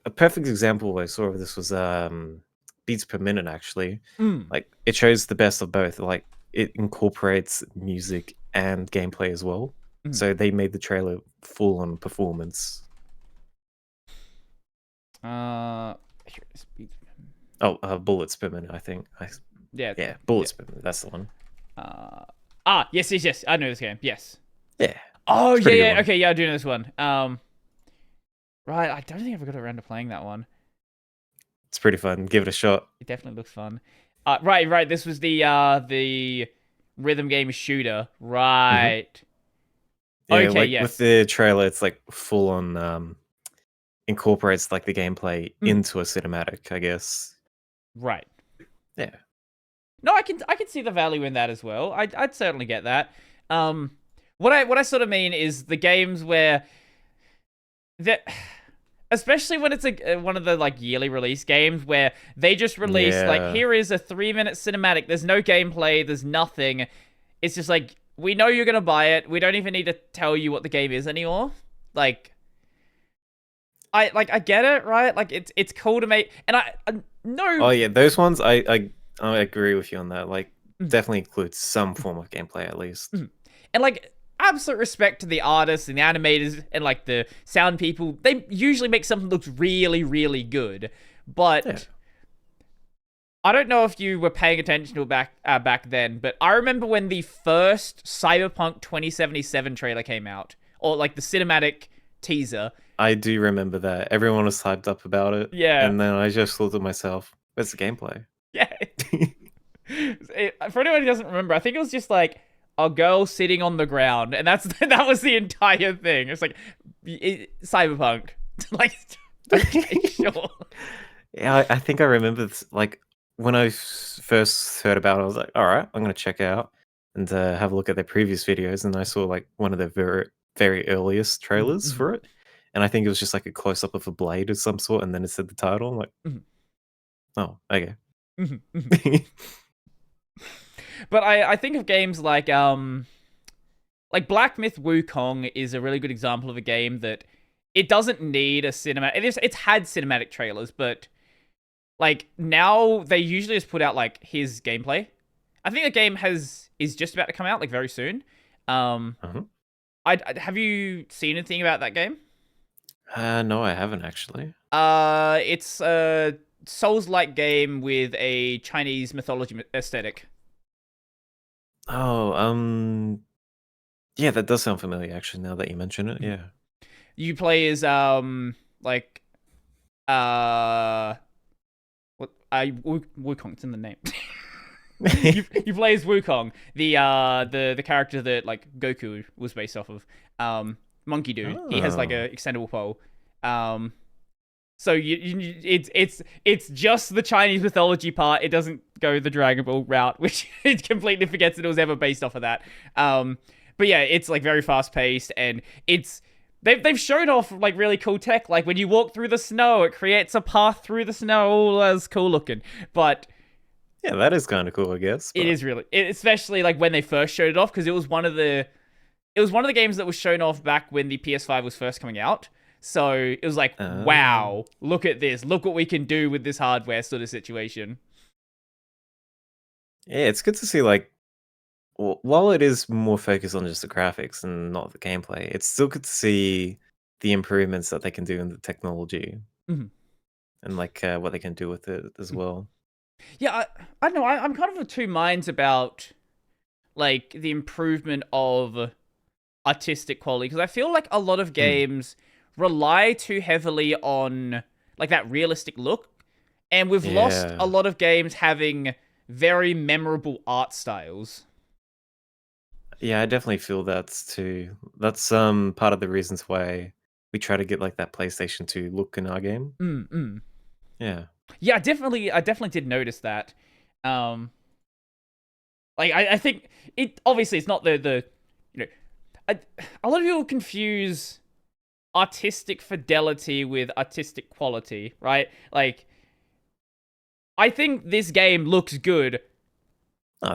a perfect example I saw of this was beats per minute actually. Like, it shows the best of both. Like, it incorporates music and gameplay as well. So they made the trailer full on performance. Here it is. Beats per minute. Oh, bullets per minute, I think. Yeah, bullets per minute. That's the one. Yes. I know this game. Yes. Yeah. Oh, yeah. Okay, yeah, I do know this one. Right, I don't think I've ever got around to playing that one. It's pretty fun. Give it a shot. It definitely looks fun. Right. This was the rhythm game shooter. Right. Yeah, okay, like, yes. with the trailer, it's like full on incorporates like the gameplay into a cinematic, I guess. Right. Yeah. No, I can see the value in that as well. I'd certainly get that. What I sort of mean is the games where especially when it's one of the like yearly release games where they just release like, here is a 3-minute cinematic. There's no gameplay. There's nothing. It's just like, we know you're gonna buy it. We don't even need to tell you what the game is anymore. Like, I get it, right? Like, it's cool to make, and I no. Oh yeah, those ones I agree with you on that. Like, definitely includes some form of gameplay at least. And like, absolute respect to the artists and the animators and like the sound people. They usually make something that looks really, really good. But I don't know if you were paying attention to back then, but I remember when the first Cyberpunk 2077 trailer came out or like the cinematic teaser. I do remember that. Everyone was hyped up about it. Yeah. And then I just thought to myself, where's the gameplay? Yeah. For anyone who doesn't remember, I think it was just like a girl sitting on the ground, and that was the entire thing. It's like cyberpunk. Like, okay, sure. Yeah, I think I remember this, like when I first heard about it, I was like, all right, I'm going to check it out and have a look at their previous videos. And I saw like one of their very, very earliest trailers Mhm. for it. And I think it was just like a close up of a blade of some sort. And then it said the title. I'm like, Mhm. oh, okay. Mhm. Mhm. But I think of games like Black Myth Wukong is a really good example of a game that it doesn't need a cinematic. It's had cinematic trailers, but like now they usually just put out like his gameplay. I think the game is just about to come out like very soon. Uh-huh. Have you seen anything about that game? No, I haven't actually. It's a Souls-like game with a Chinese mythology aesthetic. Oh, yeah, that does sound familiar actually, now that you mention it. Yeah. You play as like what Wukong, it's in the name. you play as Wukong, the character that like Goku was based off of. Monkey dude. He has like a extendable pole. So it's just the Chinese mythology part. It doesn't go the Dragon Ball route, which it completely forgets that it was ever based off of that. But yeah, it's like very fast paced, and they've shown off like really cool tech. Like when you walk through the snow, it creates a path through the snow. All that's cool looking. But yeah, that is kind of cool, I guess. it is really, especially like when they first showed it off, because it was one of the games that was shown off back when the PS5 was first coming out. So it was like, wow, look at this. Look what we can do with this hardware sort of situation. Yeah, it's good to see, like, while it is more focused on just the graphics and not the gameplay, it's still good to see the improvements that they can do in the technology Mm-hmm. and, like, what they can do with it as well. Yeah, I don't know. I'm kind of of two minds about, like, the improvement of artistic quality, because I feel like a lot of games rely too heavily on like that realistic look, and we've lost a lot of games having very memorable art styles. Yeah, I definitely feel that too. That's part of the reasons why we try to get like that PlayStation 2 look in our game. Mm-mm. Yeah. Yeah, I definitely did notice that. Like I think it obviously it's not the you know a lot of people confuse artistic fidelity with artistic quality, right? Like, I think this game looks good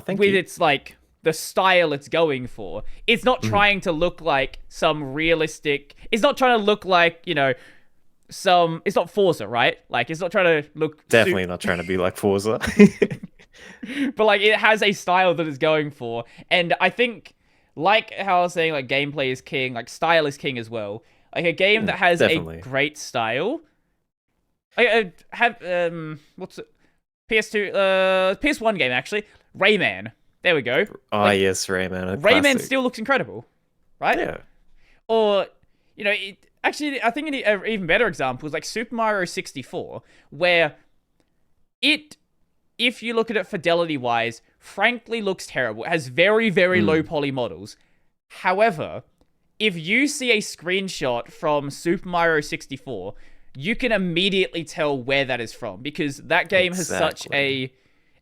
Thank with you. its, like, the style it's going for. It's not trying to look like some realistic... It's not trying to look like, you know, some... It's not Forza, right? Like, it's not trying to look... Definitely not trying to be like Forza. But, like, it has a style that it's going for. And I think, like how I was saying, like, gameplay is king, like, style is king as well. Like a game that has definitely. a great style. I have what's it? PS2, PS1 game actually. Rayman. There we go. Oh like, yes, Rayman. Rayman still looks incredible, right? Yeah. Or you know, actually, I think an even better example is like Super Mario 64, where if you look at it fidelity wise, frankly looks terrible. It has very low poly models. However, if you see a screenshot from Super Mario 64, you can immediately tell where that is from, because that game has such an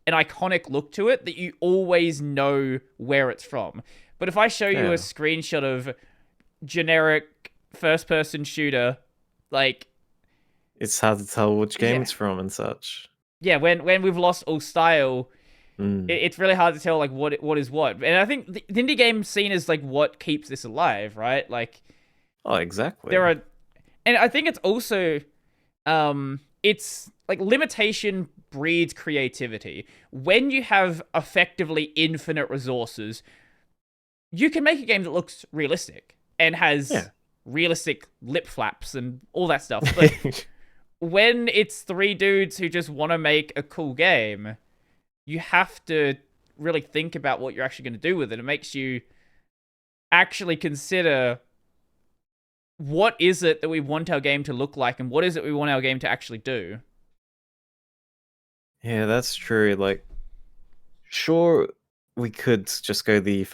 iconic look to it that you always know where it's from. But if I show you a screenshot of generic first-person shooter, like... It's hard to tell which game it's from and such. Yeah, when we've lost all style... It's really hard to tell like what is what, and I think the indie game scene is like what keeps this alive, right? Like, exactly. There are, and I think it's also, it's like limitation breeds creativity. When you have effectively infinite resources, you can make a game that looks realistic and has realistic lip flaps and all that stuff. But when it's three dudes who just want to make a cool game, you have to really think about what you're actually going to do with it. It makes you actually consider what is it that we want our game to look like, and what is it we want our game to actually do? Yeah, that's true. Like, sure, we could just go the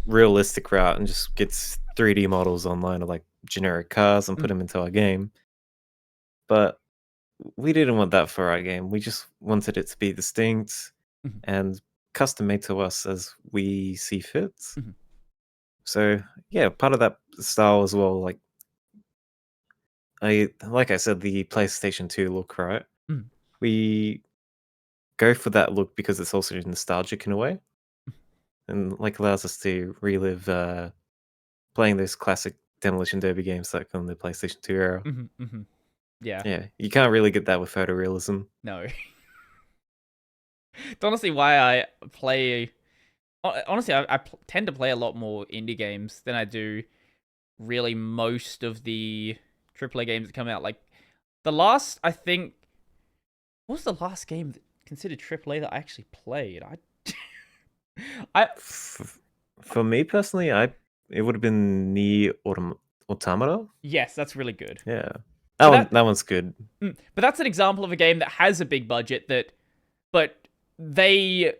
realistic route and just get 3D models online of like generic cars and put Mm, them into our game. But we didn't want that for our game. We just wanted it to be distinct mhm, and custom made to us as we see fit. mhm, So yeah, part of that style as well. Like I said, the PlayStation 2 look, right? mhm, We go for that look because it's also nostalgic in a way, and like allows us to relive playing those classic Demolition Derby games like on the PlayStation 2 era. mhm, mhm. Yeah, Yeah, you can't really get that with photorealism. no. It's honestly why I play. Honestly, I tend to play a lot more indie games than I do really most of the AAA games that come out. Like the last, I think, what was the last game that considered AAA that I actually played? I F- For me personally, I it would have been Automata. yes, that's really good. Yeah, But that, that one's good. but that's an example of a game that has a big budget but they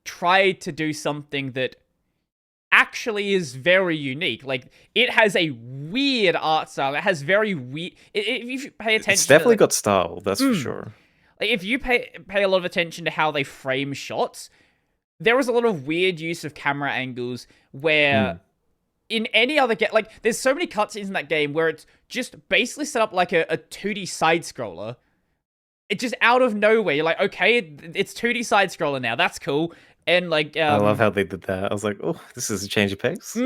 tried to do something that actually is very unique. Like it has a weird art style. It has very weird. If you pay It's attention to definitely like, got style, that's for mm, sure. like if you pay a lot of attention to how they frame shots, there was a lot of weird use of camera angles where Mm. in any other game, like there's so many cutscenes in that game where it's just basically set up like a 2D side scroller. It just out of nowhere, you're like, okay, it's 2D side scroller now. That's cool. And like, I love how they did that. I was like, oh, this is a change of pace.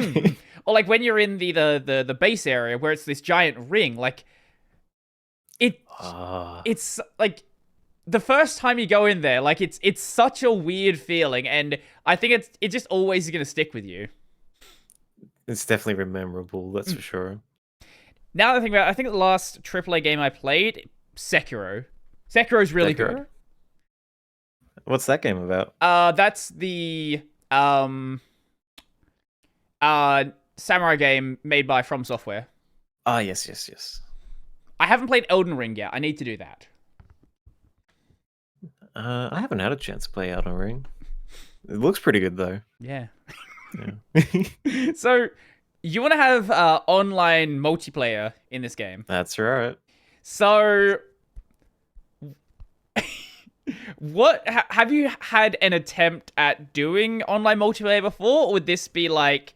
or like when you're in the base area where it's this giant ring, like it, Ah, it's like the first time you go in there, like it's such a weird feeling, and I think it just always is gonna stick with you. it's definitely memorable, that's for sure. Now that I think about it, I think the last AAA game I played, Sekiro. Sekiro's really good. Sekiro? What's that game about? That's the um uh samurai game made by From Software. Ah, yes, yes, yes. I haven't played Elden Ring yet. I need to do that. I haven't had a chance to play Elden Ring. It looks pretty good though. Yeah. Yeah. So, you want to have online multiplayer in this game. That's right. So, have you had an attempt at doing online multiplayer before, or would this be like,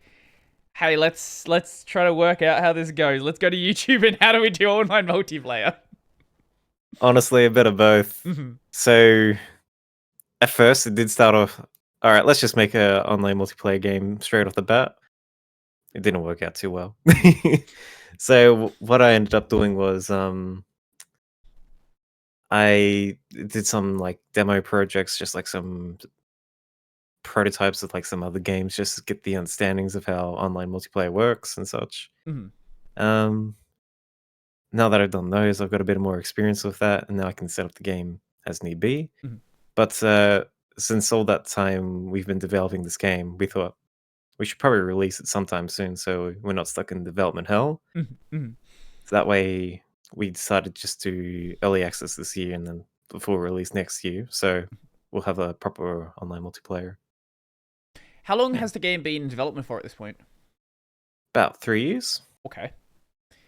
hey, let's try to work out how this goes. Let's go to YouTube and how do we do online multiplayer? Honestly, a bit of both. Mhm. So at first it did start off, all right, let's just make a online multiplayer game straight off the bat. It didn't work out too well. So what I ended up doing was I did some like demo projects, just like some prototypes of like some other games, just to get the understandings of how online multiplayer works and such. Mhm. Um, Now that I've done those, I've got a bit more experience with that, and now I can set up the game as need be. Mhm. But since all that time we've been developing this game, we thought we should probably release it sometime soon, so we're not stuck in development hell. Mhm. Mhm. So that way, we decided just to early access this year and then the full release next year. So we'll have a proper online multiplayer. How long Yeah, has the game been in development for at this point? about 3 years. Okay.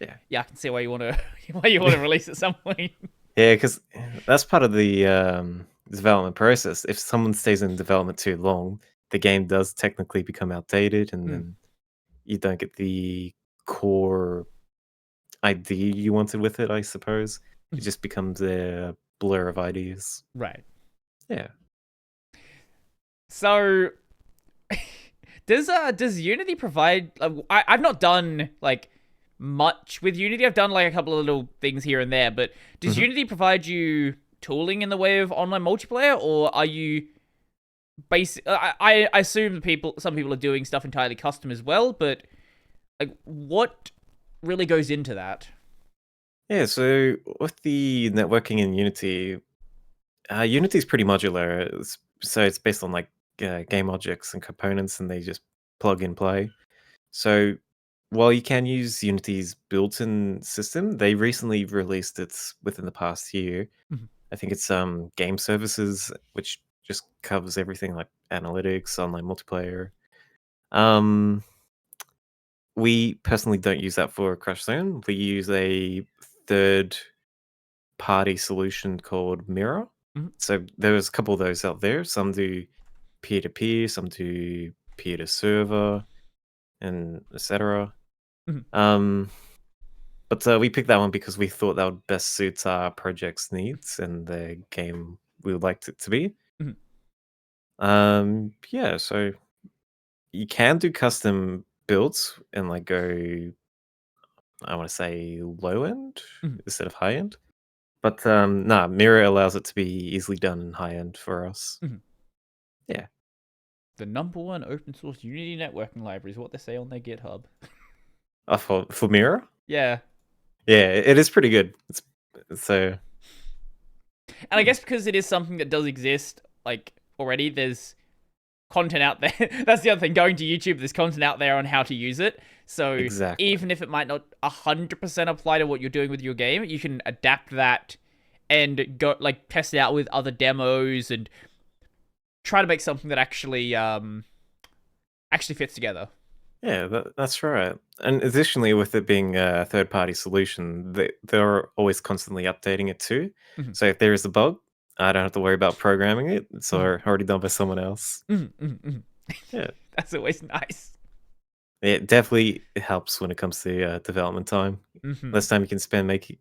Yeah, Yeah, I can see why you want to why you want to release at some point. yeah, because that's part of the development process. If someone stays in development too long, the game does technically become outdated, and Mm, then you don't get the core idea you wanted with it, I suppose. It mhm. just becomes a blur of ideas. Right. Yeah. So does Unity provide? I've not done like much with Unity. I've done like a couple of little things here and there, but does Mhm. Unity provide you tooling in the way of online multiplayer, or are you basic? I assume some people are doing stuff entirely custom as well, but like what really goes into that? Yeah, so with the networking in Unity, Unity is pretty modular. So it's based on like game objects and components, and they just plug and play. So while you can use Unity's built-in system, they recently released it within the past year. Mhm. I think it's game services, which just covers everything like analytics, online multiplayer. Um, we personally don't use that for Crush Zone. We use a third-party solution called Mirror. Mhm. So there's a couple of those out there. Some do peer-to-peer, some do peer-to-server, and etc. Mhm. Um, but we picked that one because we thought that would best suit our project's needs and the game we would like it to be. Mhm. Yeah, so you can do custom builds and like go, I want to say low end Mhm. instead of high end. But nah, Mirror allows it to be easily done in high end for us. Mhm. Yeah. The number one open source Unity networking library is what they say on their GitHub. For Mirror? Yeah. Yeah, it is pretty good. So And I guess because it is something that does exist, like, already, there's content out there. That's the other thing. Going to YouTube, there's content out there on how to use it. So exactly. even if it might not 100% apply to what you're doing with your game, you can adapt that and go, like, test it out with other demos and try to make something that actually fits together. Yeah, that's right. And additionally, with it being a third-party solution, they're always constantly updating it too. Mhm. So if there is a bug, I don't have to worry about programming it. It's Mhm. already done by someone else. Mhm. Mhm. Mhm. Yeah, That's always nice. it definitely helps when it comes to development time. Mhm. Less time you can spend making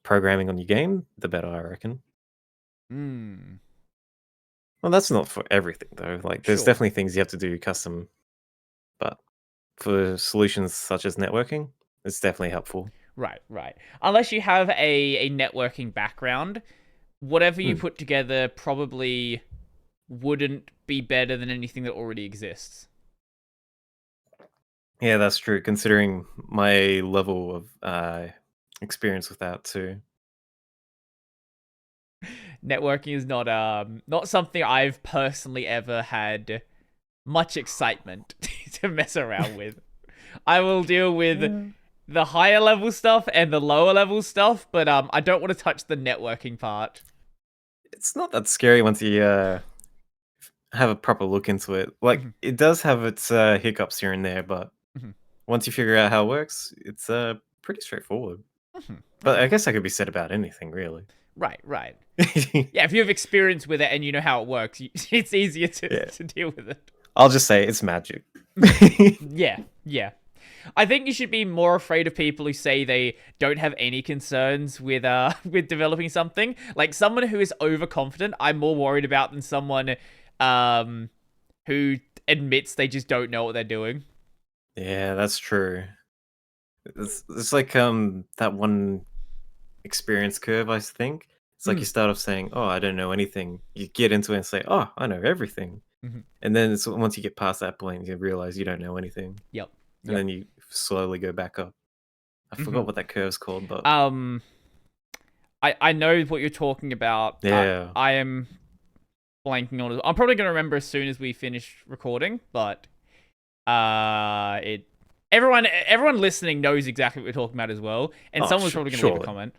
programming on your game, the better, I reckon. Mm. Well, that's not for everything though. Like, there's Sure. definitely things you have to do custom, but for solutions such as networking, it's definitely helpful. Right, right. Unless you have a networking background, whatever you Hmm. put together probably wouldn't be better than anything that already exists. Yeah, that's true, considering my level of, experience with that too. Networking is not something I've personally ever had much excitement to mess around with. I will deal with Yeah. the higher level stuff and the lower level stuff, but I don't want to touch the networking part. It's not that scary once you, have a proper look into it. Like, Mhm. it does have its, hiccups here and there, but Mhm. once you figure out how it works, it's, pretty straightforward. Mhm. But I Okay. guess that could be said about anything, really. Right, right. Yeah, if you have experience with it and you know how it works, it's easier Yeah. to deal with it. I'll just say it's magic. Mhm. Yeah, yeah. I think you should be more afraid of people who say they don't have any concerns with with developing something. Like someone who is overconfident, I'm more worried about than someone um who admits they just don't know what they're doing. Yeah, that's true. It's like, that one experience curve, I think. It's like you Mm. start off saying, "Oh, I don't know anything." You get into it and say, "Oh, I know everything." Mhm. And then it's once you get past that point, you realize you don't know anything, Yep. and Yep. then you slowly go back up. I Hmm. forgot what that curve's called, but Um, I know what you're talking about. yeah. I am blanking on it. I'm probably gonna remember as soon as we finish recording, but it everyone listening knows exactly what we're talking about as well, and Oh, someone's probably gonna leave a surely. comment.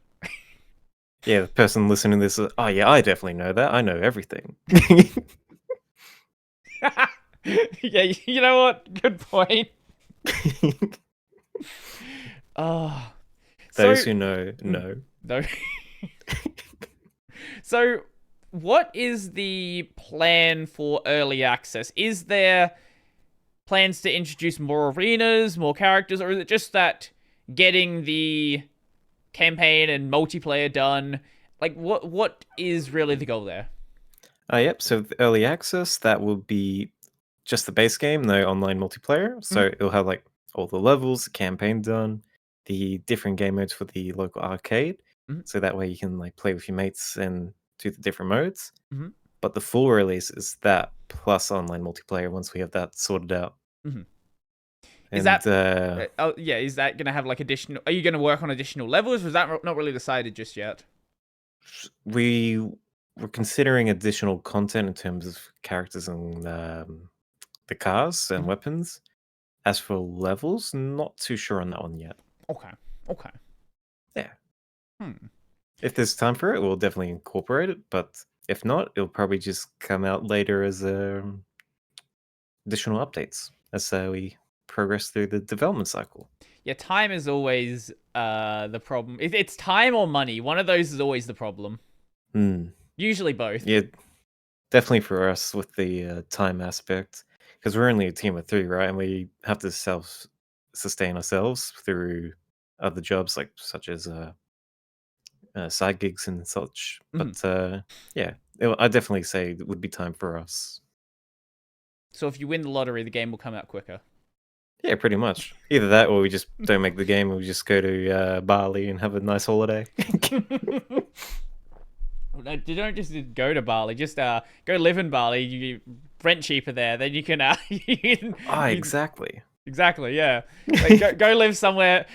Yeah, the person listening to this, "Oh, yeah, I definitely know that. I know everything." Yeah, you know what? Good point. Oh, Those so who know, mm, know. no. So, what is the plan for early access? Is there plans to introduce more arenas, more characters, or is it just that getting the campaign and multiplayer done? Like, what is really the goal there? Yep, so the early access, that will be just the base game, no online multiplayer. Mhm. So it'll have like all the levels, the campaign done, the different game modes for the local arcade. Mhm. So that way you can like play with your mates and do the different modes. Mhm. But the full release is that plus online multiplayer once we have that sorted out. Mhm. Is And that oh yeah, is that gonna have like additional? Are you gonna work on additional levels? Or is that not really decided just yet? we were considering additional content in terms of characters and the cars and Mhm. weapons. as for levels, not too sure on that one yet. Okay. Okay. Yeah. Hmm. If there's time for it, we'll definitely incorporate it. But if not, it'll probably just come out later as additional updates as we progress through the development cycle. Yeah, time is always the problem. It's time or money. One of those is always the problem. Hmm. Usually both. Yeah, definitely for us with the time aspect, because we're only a team of three, right? And we have to self sustain ourselves through other jobs, like such as side gigs and such. Mhm. But yeah, I definitely say it would be time for us. So if you win the lottery, the game will come out quicker. Yeah, pretty much. Either that, or we just don't make the game, and we just go to Bali and have a nice holiday. No, you don't just go to Bali. Just go live in Bali. You rent cheaper there. Then you can Exactly. exactly, yeah. Like go live somewhere.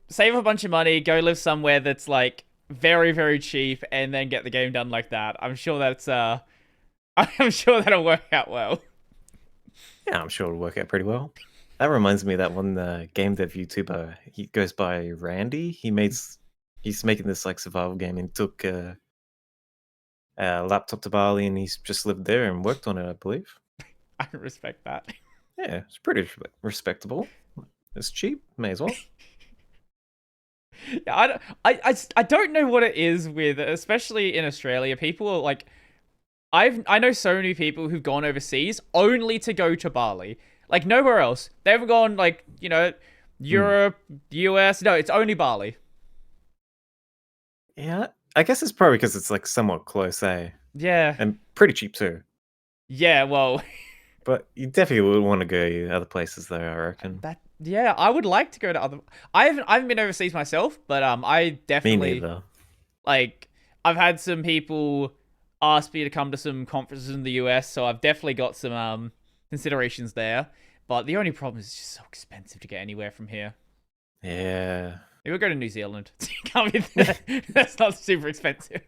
Save a bunch of money. Go live somewhere that's like very very cheap, and then get the game done like that. I'm sure that's I'm sure that'll work out well. Yeah, I'm sure it'll work out pretty well. That reminds me of that one game dev YouTuber. He goes by Randy. He's making this like survival game and took a laptop to Bali and he's just lived there and worked on it, I believe. I respect that. Yeah, it's pretty respectable. It's cheap, may as well. Yeah, I don't know what it is with, especially in Australia. People are like, I know so many people who've gone overseas only to go to Bali, like nowhere else. They haven't gone like Europe, US. No, it's only Bali. Yeah, I guess it's probably because it's like somewhat close, eh? Yeah, And pretty cheap too. yeah. Well, But you definitely would want to go other places though, I reckon. yeah. I would like to go to other. I haven't been overseas myself, but I Me definitely neither. like. I've had some people ask me to come to some conferences in the US, so I've definitely got some considerations there. But the only problem is it's just so expensive to get anywhere from here. Yeah. Maybe we'll go to New Zealand. Can't be that's not super expensive.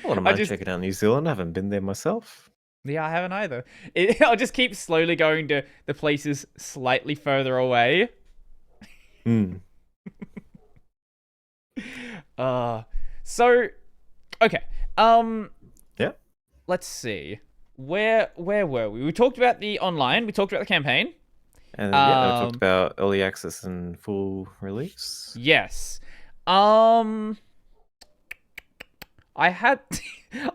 I wouldn't I mind just checking out New Zealand. I haven't been there myself. Yeah, I haven't either. I'll just keep slowly going to the places slightly further away. Hmm. Uh so okay. Yeah. Let's see. Where were we? We talked about the online, we talked about the campaign. And yeah, we talked Um about early access and full release. yes. Um I had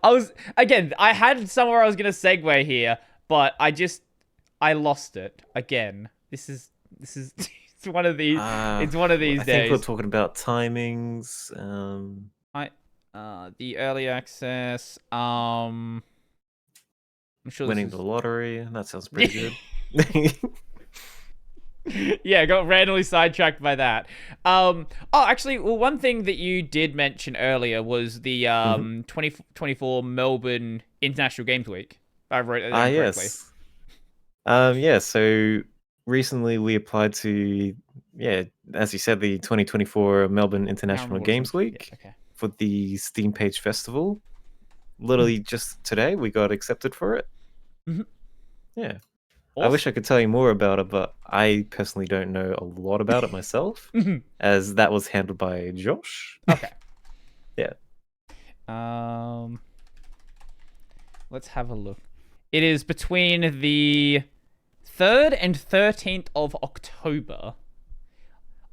I had somewhere I was gonna segue here, but I lost it again. This is it's one of these it's one of these I think we're days. talking about timings. I the early access. I'm sure Winning this the lottery. That sounds pretty good. is yeah, got randomly sidetracked by that. Actually, well, one thing that you did mention earlier was the 2024 Melbourne International Games Week. I wrote it down correctly. Yes. Yeah, so recently we applied to, yeah, as you said, the 2024 Melbourne Now I International remember what it Games was. Yeah, Week okay. for the Steam Page Festival. Literally just today we got accepted for it. Mhm. Yeah. I Awesome. wish I could tell you more about it, but I personally don't know a lot about it myself, as that was handled by Josh. Okay. Yeah. Let's have a look. It is between the 3rd and 13th of October.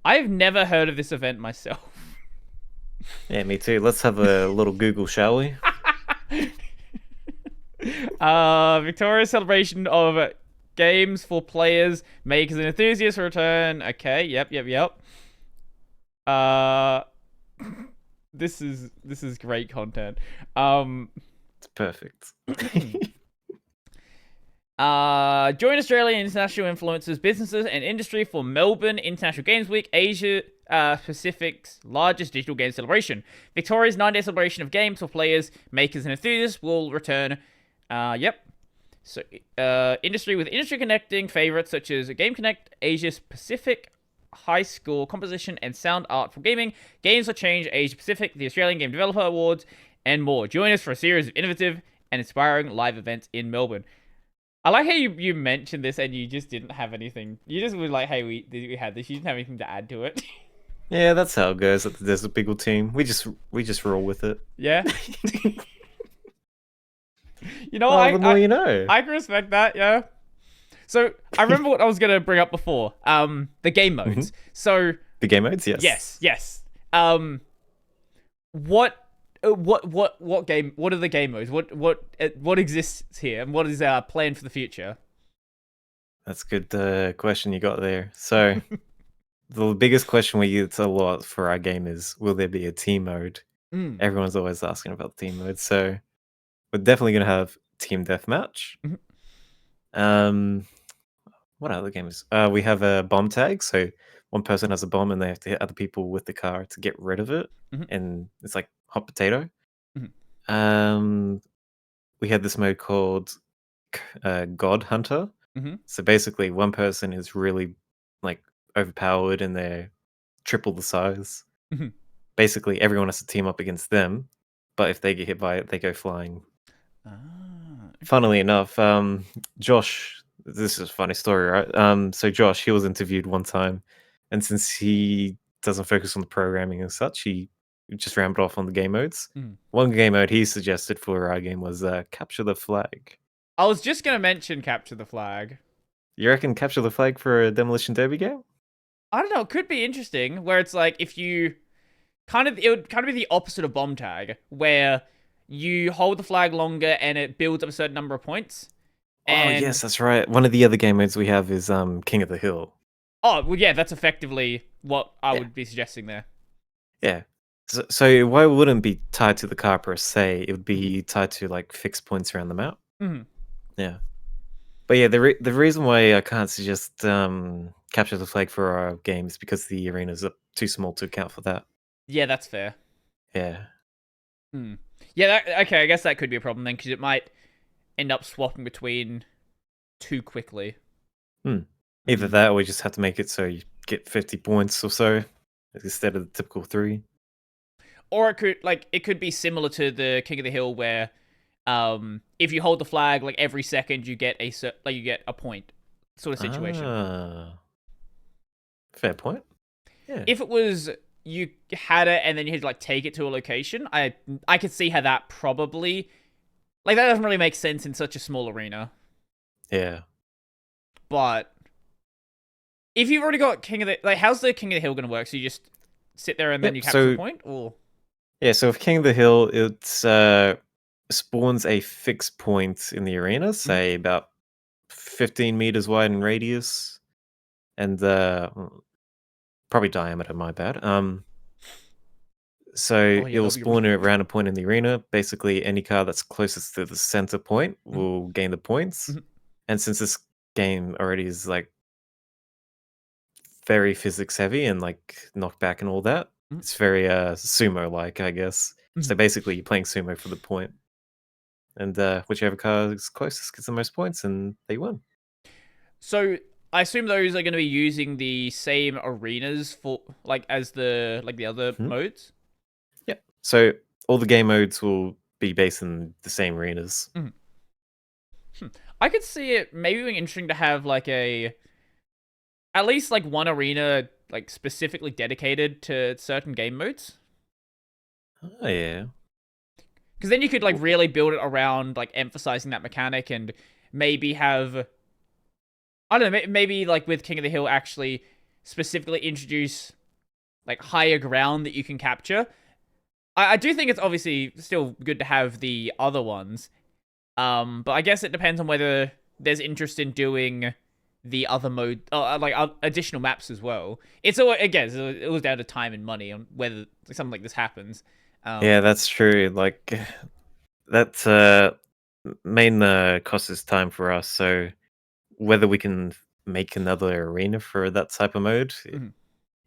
I've never heard of this event myself. Yeah, me too. Let's have a little Google, shall we? Victoria's celebration of games for players, makers, and enthusiasts return. Okay, yep. This is great content. It's perfect. Join Australian international influencers, businesses, and industry for Melbourne International Games Week, Asia Pacific's largest digital game celebration. Victoria's 9-day celebration of games for players, makers, and enthusiasts will return. Yep. So, industry with industry connecting favorites such as Game Connect, Asia Pacific, High Score, Composition, and Sound Art for Gaming, Games for Change, Asia Pacific, the Australian Game Developer Awards, and more. Join us for a series of innovative and inspiring live events in Melbourne. I like how you mentioned this and you just didn't have anything. You just were like, "Hey, we had this." You didn't have anything to add to it. Yeah, that's how it goes at the Desert Beagle team. We just roll with it. Yeah. You know, Well, the more you know. I can respect that. Yeah. So I remember what I was gonna bring up before. The game Hmm. modes. So The game modes, yes. yes. Um, what game? What are the game modes? What exists here, and what is our plan for the future? That's a good question you got there. So the biggest question we get a lot for our game is, will there be a team mode? Mm. Everyone's always asking about the team mode. So we're definitely gonna have team deathmatch. Mhm. Um, what other games? We have a bomb tag. So one person has a bomb and they have to hit other people with the car to get rid of it, Mhm. and it's like hot potato. Mhm. Um, we had this mode called God Hunter. Mhm. So basically, one person is really like overpowered and they're triple the size. Mhm. Basically, everyone has to team up against them, but if they get hit by it, they go flying. Ah. Funnily enough, Josh, this is a funny story, right? So Josh, he was interviewed one time, and since he doesn't focus on the programming and such, he just rambled off on the game modes. Mm. One game mode he suggested for our game was capture the flag. I was just gonna mention capture the flag. You reckon capture the flag for a demolition derby game? I don't know. It could be interesting. Where it's like if you it would kind of be the opposite of bomb tag, where you hold the flag longer and it builds up a certain number of points. Oh And yes, that's right. One of the other game modes we have is King of the Hill. oh well, yeah, that's effectively what I Yeah, would be suggesting there. yeah. So why wouldn't it be tied to the car per se? It would Mhm. be tied to like fixed points around the map. Mhm. Yeah. But yeah, the reason why I can't suggest capture the flag for our game is because the arenas are too small to account for that. Yeah, that's fair. Yeah. Hmm. Yeah, okay. I guess that could be a problem then, because it might end up swapping between too quickly. Hmm. Either Hmm. that, or we just have to make it so you get 50 points or so instead of the typical three. Or it could be similar to the King of the Hill, where if you hold the flag like every second, you get you get a point, sort of situation. Ah, fair point. Yeah. If it was you had it and then you had to like take it to a location, I could see how that probably like that doesn't really make sense in such a small arena. Yeah. But if you've already got King of the like, how's the King of the Hill gonna work? So you just sit there and then you Yep. capture the So point, or yeah, so with King of the Hill, it's spawns a fixed point in the arena, Mhm. say about 15 meters wide in radius, and probably diameter. My bad. So oh yeah, it will that'll be really spawn around a point in the arena. Basically, any car that's closest to the center point Mhm. will gain the points. Mhm. And since this game already is like very physics heavy and like knockback and all that, Mhm. it's very sumo like, I guess. So Mhm. basically, you're playing sumo for the point, and whichever car is closest gets the most points, and they win. So I assume those are going to be using the same arenas for like as the other Hmm. modes. Yeah. So all the game modes will be based in the same arenas. Mhm. Hmm. I could see it maybe being interesting to have like a at least like one arena like specifically dedicated to certain game modes. Oh yeah. Because then you could like Well, really build it around like emphasizing that mechanic and maybe have I don't know maybe like with King of the Hill actually specifically introduce like higher ground that you can capture. I do think it's obviously still good to have the other ones. But I guess it depends on whether there's interest in doing the other mode, additional maps as well. It's all again, it was down to time and money on whether something like this happens. yeah, Um, that's true. Like that main cost is time for us. So whether we can make another arena for that type of mode, mhm,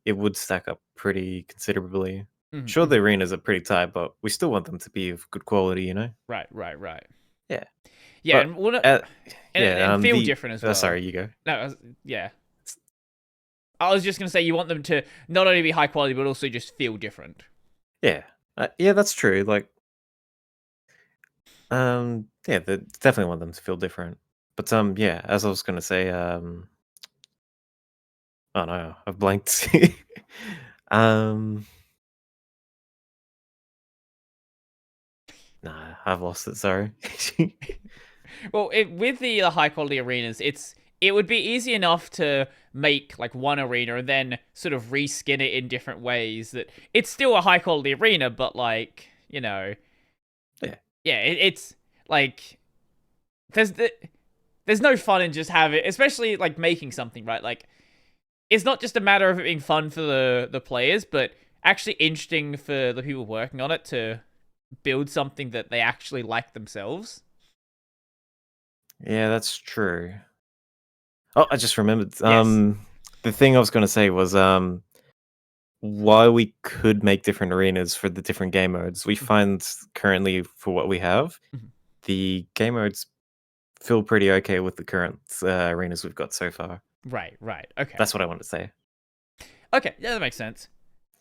it would stack up pretty considerably. mhm, Sure, the mhm. arenas are pretty tight, but we still want them to be of good quality, you know? Right. Yeah. Yeah, But and we'll not, uh, yeah, and feel the different as well. sorry, you go. No, yeah. I was just gonna say you want them to not only be high quality but also just feel different. Yeah. Yeah, that's true. Like yeah, they definitely want them to feel different. But yeah, as I was gonna say, oh no, I've blanked. um, nah, I've lost it. Sorry. Well, with the high quality arenas, it would be easy enough to make like one arena and then sort of reskin it in different ways. That it's still a high quality arena, but like Yeah, yeah, it's like there's the, there's no fun in just have it, especially like making something right. Like it's not just a matter of it being fun for the players, but actually interesting for the people working on it to build something that they actually like themselves. yeah, that's true. Oh, I just remembered. Yes. The thing I was gonna say was while we could make different arenas for the different game modes, we find currently for what we have, Mhm. the game modes feel pretty okay with the current arenas we've got so far. Right, right. Okay. That's what I wanted to say. Okay, yeah, that makes sense.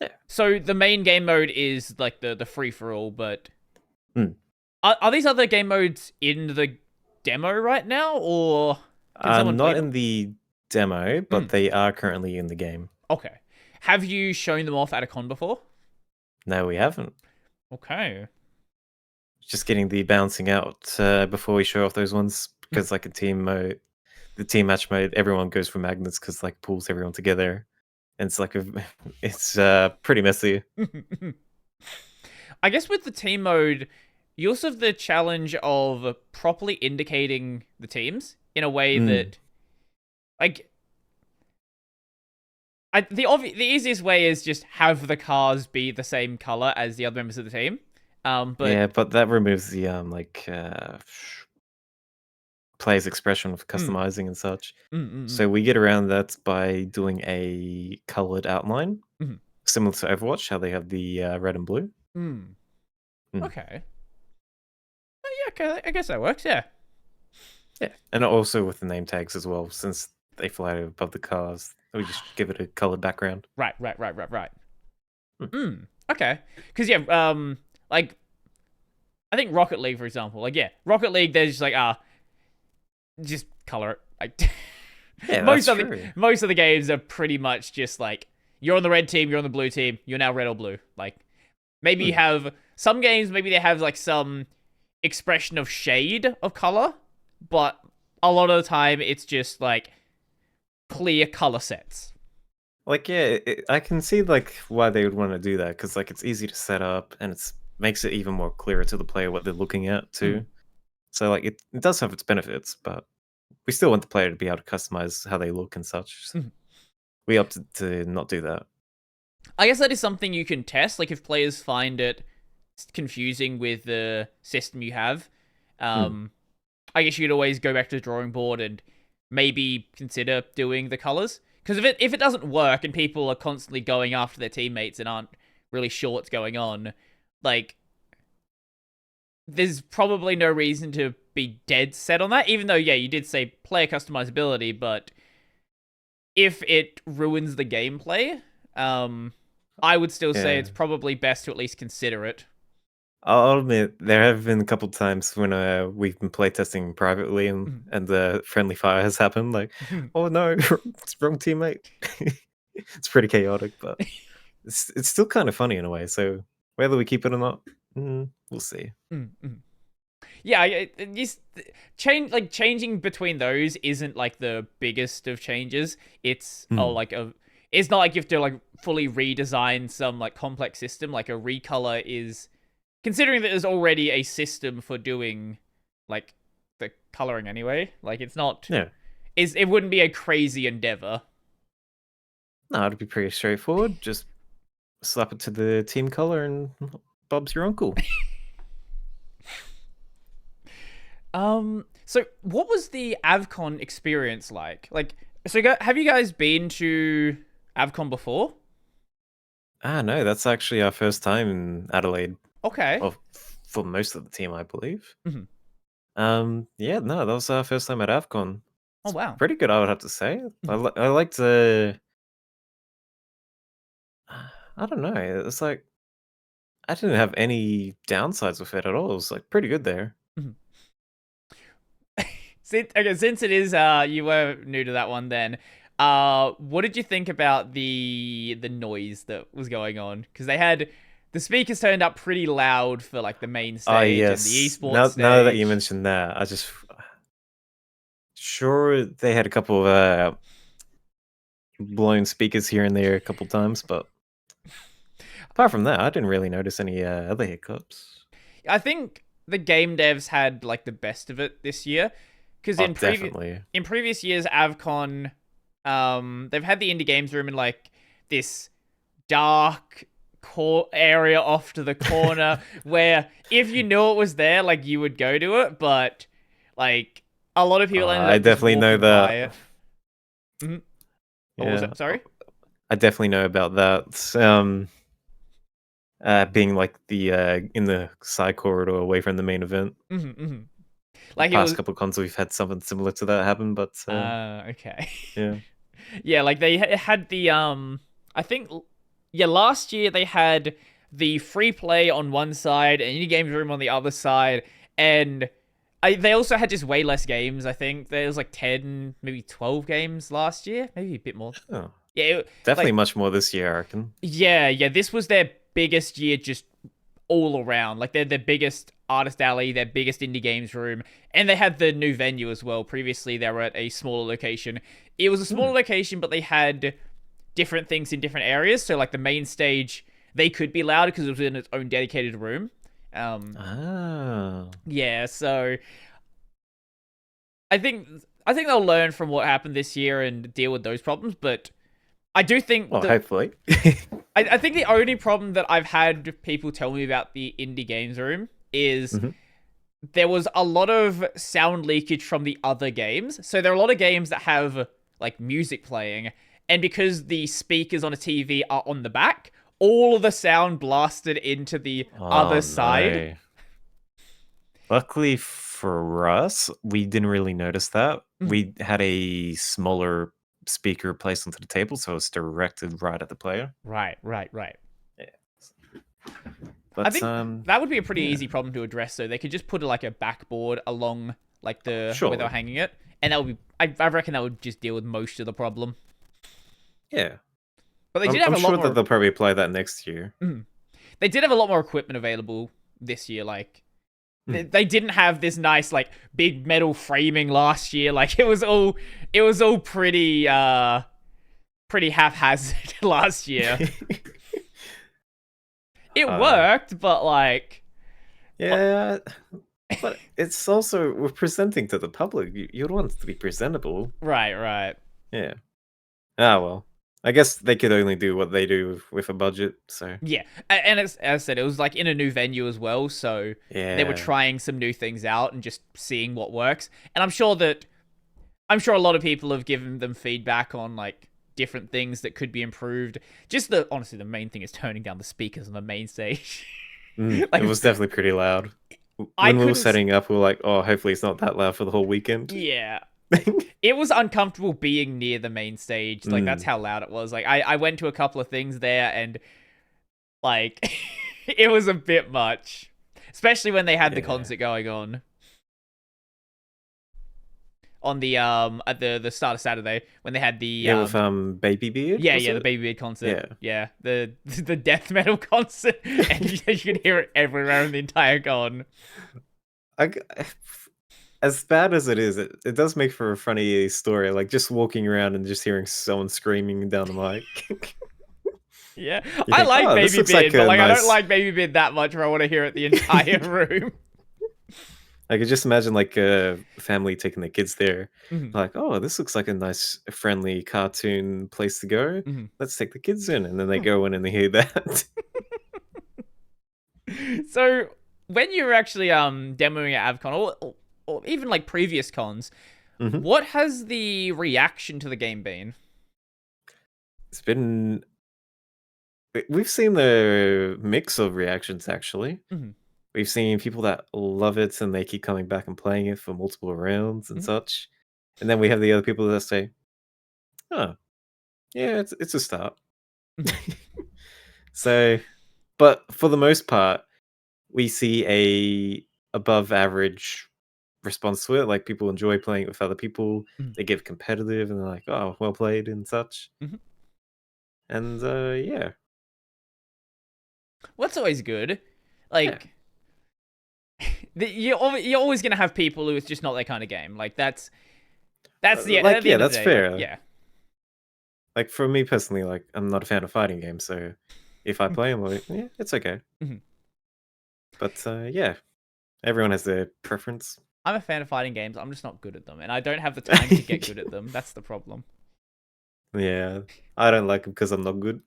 Yeah. So the main game mode is like the free for all, but Mm. are these other game modes in the demo right now, or can someone play Not them? in the demo, but Mm, they are currently in the game. okay. Have you shown them off at a con before? No, we haven't. Okay. Just getting the bouncing out before we show off those ones because, like, a team mode, the team match mode, everyone goes for magnets because like pulls everyone together, and it's like a, it's pretty messy. I guess with the team mode, you also have the challenge of properly indicating the teams in a way Mm. that, like, the easiest way is just have the cars be the same color as the other members of the team. But Yeah, but that removes the player's expression of mm, customizing and such. mm, mm, mm, So we get around that by doing a colored outline, mm, similar to Overwatch, how they have the red and blue. mm. Mm. Okay. Oh, yeah, okay, I guess that works. Yeah. Yeah, and also with the name tags as well, since they fly above the cars, we just give it a colored background. Right, right, right, right, right. Mm. Okay. Because yeah, like I think Rocket League, for example, like yeah, Rocket League, they're just like just color it. Like Yeah, that's true. most of the games are pretty much just like you're on the red team, you're on the blue team, you're now red or blue. Like maybe you Mm. have some games, maybe they have like some expression of shade of color, but a lot of the time it's just like clear color sets. Like, yeah, I can see like why they would want to do that because like it's easy to set up and it's makes it even more clearer to the player what they're looking at Mm, too. So like it does have its benefits, but we still want the player to be able to customize how they look and such. mm. We opted to not do that. I guess that is something you can test. Like if players find it confusing with the system you have, Mm. um, I guess you could always go back to the drawing board and maybe consider doing the colors. Because if it doesn't work and people are constantly going after their teammates and aren't really sure what's going on, like there's probably no reason to be dead set on that. Even though yeah, you did say player customizability, but if it ruins the gameplay, I would still say Yeah. it's probably best to at least consider it. I'll admit there have been a couple times when we've been playtesting privately and the friendly fire has happened. Like, oh no, it's wrong teammate. It's pretty chaotic, but it's still kind of funny in a way. So whether we keep it or not, we'll see. Yeah, just changing between those isn't like the biggest of changes. It's Mm. it's not like you have to like fully redesign some like complex system. Like a recolor is considering that there's already a system for doing like the coloring anyway. Like it's not Yeah, it wouldn't be a crazy endeavor. no, it'd be pretty straightforward. Just slap it to the team color, and Bob's your uncle. So what was the Avcon experience like? Like, so have you guys been to Avcon before? Ah, no, that's actually our first time in Adelaide. Okay. Well, for most of the team, I believe. Mhm. Yeah, no, that was our first time at Avcon. Oh It's wow. pretty good, I would have to say. Mhm. I liked the. I don't know. It's like I didn't have any downsides with it at all. It was like pretty good there. Mhm. since it is you were new to that one then. What did you think about the noise that was going on? Because they had the speakers turned up pretty loud for like the main Ah, stage and the yes. esports Now that you stage. mentioned that, I just sure they had a couple of blown speakers here and there a couple times, but apart from that, I didn't really notice any other hiccups. I think the game devs had like the best of it this year because Oh, definitely. in previous years, Avcon, they've had the indie games room in like this dark area off to the corner where if you knew it was there, like you would go to it, but like a lot of people ended I up just definitely know walking by that. it. Mhm. What was Yeah, it? Sorry. I definitely know about that. Being like the in the side corridor away from the main event. Mm-hmm. The Like it past was. couple cons we've had something similar to that happen, but Okay. yeah. Yeah, like they had the I think yeah, last year they had the free play on one side and indie games room on the other side, and they also had just way less games. I think there was like 10, maybe 12 games last year, maybe a bit more. Oh, Yeah, definitely like much more this year, I reckon. yeah, this was their biggest year just all around. Like they're their biggest artist alley, their biggest indie games room, and they had the new venue as well. Previously, they were at a smaller location. It was a smaller location, but they had different things in different areas. So like the main stage, they could be louder because it was in its own dedicated room. Ah. Yeah, so I think they'll learn from what happened this year and deal with those problems. But I do think Well, that hopefully. I think the only problem that I've had people tell me about the indie games room is Mhm. there was a lot of sound leakage from the other games. So there are a lot of games that have like music playing, and because the speakers on a TV are on the back, all of the sound blasted into the Oh other side. no. Luckily for us, we didn't really notice that. Mhm. We had a smaller speaker placed onto the table, so it's directed right at the player. Right. Yeah. I But think that would be a pretty yeah, easy problem to address. So they could just put like a backboard along like the where they were surely. hanging it, and that would be. I reckon that would just deal with most of the problem. Yeah. But they I'm did have I'm a lot sure that more. they'll probably apply that next year. Mhm. They did have a lot more equipment available this year. Like Mm. they didn't have this nice like big metal framing last year. Like it was all pretty haphazard last year. It Uh, worked, but like yeah, but it's also we're presenting to the public. You'd want it to be presentable. right. Yeah. Ah, well. I guess they could only do what they do with a budget, so Yeah, and as I said, it was like in a new venue as well, so they were yeah. trying some new things out and just seeing what works. And I'm sure a lot of people have given them feedback on like different things that could be improved. Just the honestly, the main thing is turning down the speakers on the main stage. It Like was definitely pretty loud. I When we were couldn't. setting up, we were like, "Oh, hopefully it's not that loud for the whole weekend." Yeah, it was uncomfortable being near the main stage. Like that's Mm, how loud it was. Like I went to a couple of things there and like it was a bit much, especially when they had the yeah. concert going on the at the start of Saturday when they had the Yeah, with Baby Beard, was yeah the it? Baby Beard concert. Yeah. Yeah, the the death metal concert, and you could hear it everywhere in the entire con. I g as bad as it is, it does make for a funny story, like, just walking around and just hearing someone screaming down the mic. Yeah, You I think, like "Oh, this Baby looks like Beard, but a like I don't nice." like Baby Beard that much where I want to hear it the entire room. I could just imagine, like, a family taking their kids there, Mhm, like, "Oh, this looks like a nice, friendly cartoon place to go. mhm. Let's take the kids in," and then they Hmm. go in and they hear that. So when you were actually demoing at Avcon or even like previous cons, Mhm. what has the reaction to the game been? It's been we've seen the mix of reactions, actually. Mhm, We've seen people that love it and they keep coming back and playing it for multiple rounds and mhm, such. And then we have the other people that say, "Oh, yeah, it's a start." mhm, So, but for the most part, we see a above average response to it. Like people enjoy playing it with other people. Mhm. They get competitive and they're like, "Oh, well played" and such. Mhm. And yeah, Well, that's always good. yeah, Like, you're always gonna have people who it's just not their kind of game. Like that's the like at the yeah, end of the that's day. Like, fair. yeah. Like for me personally, like I'm not a fan of fighting games, so if I play them, like, yeah, it's okay. Mhm. But yeah, everyone has their preference. I'm a fan of fighting games. I'm just not good at them, and I don't have the time to get good at them. That's the problem. Yeah, I don't like them because I'm not good.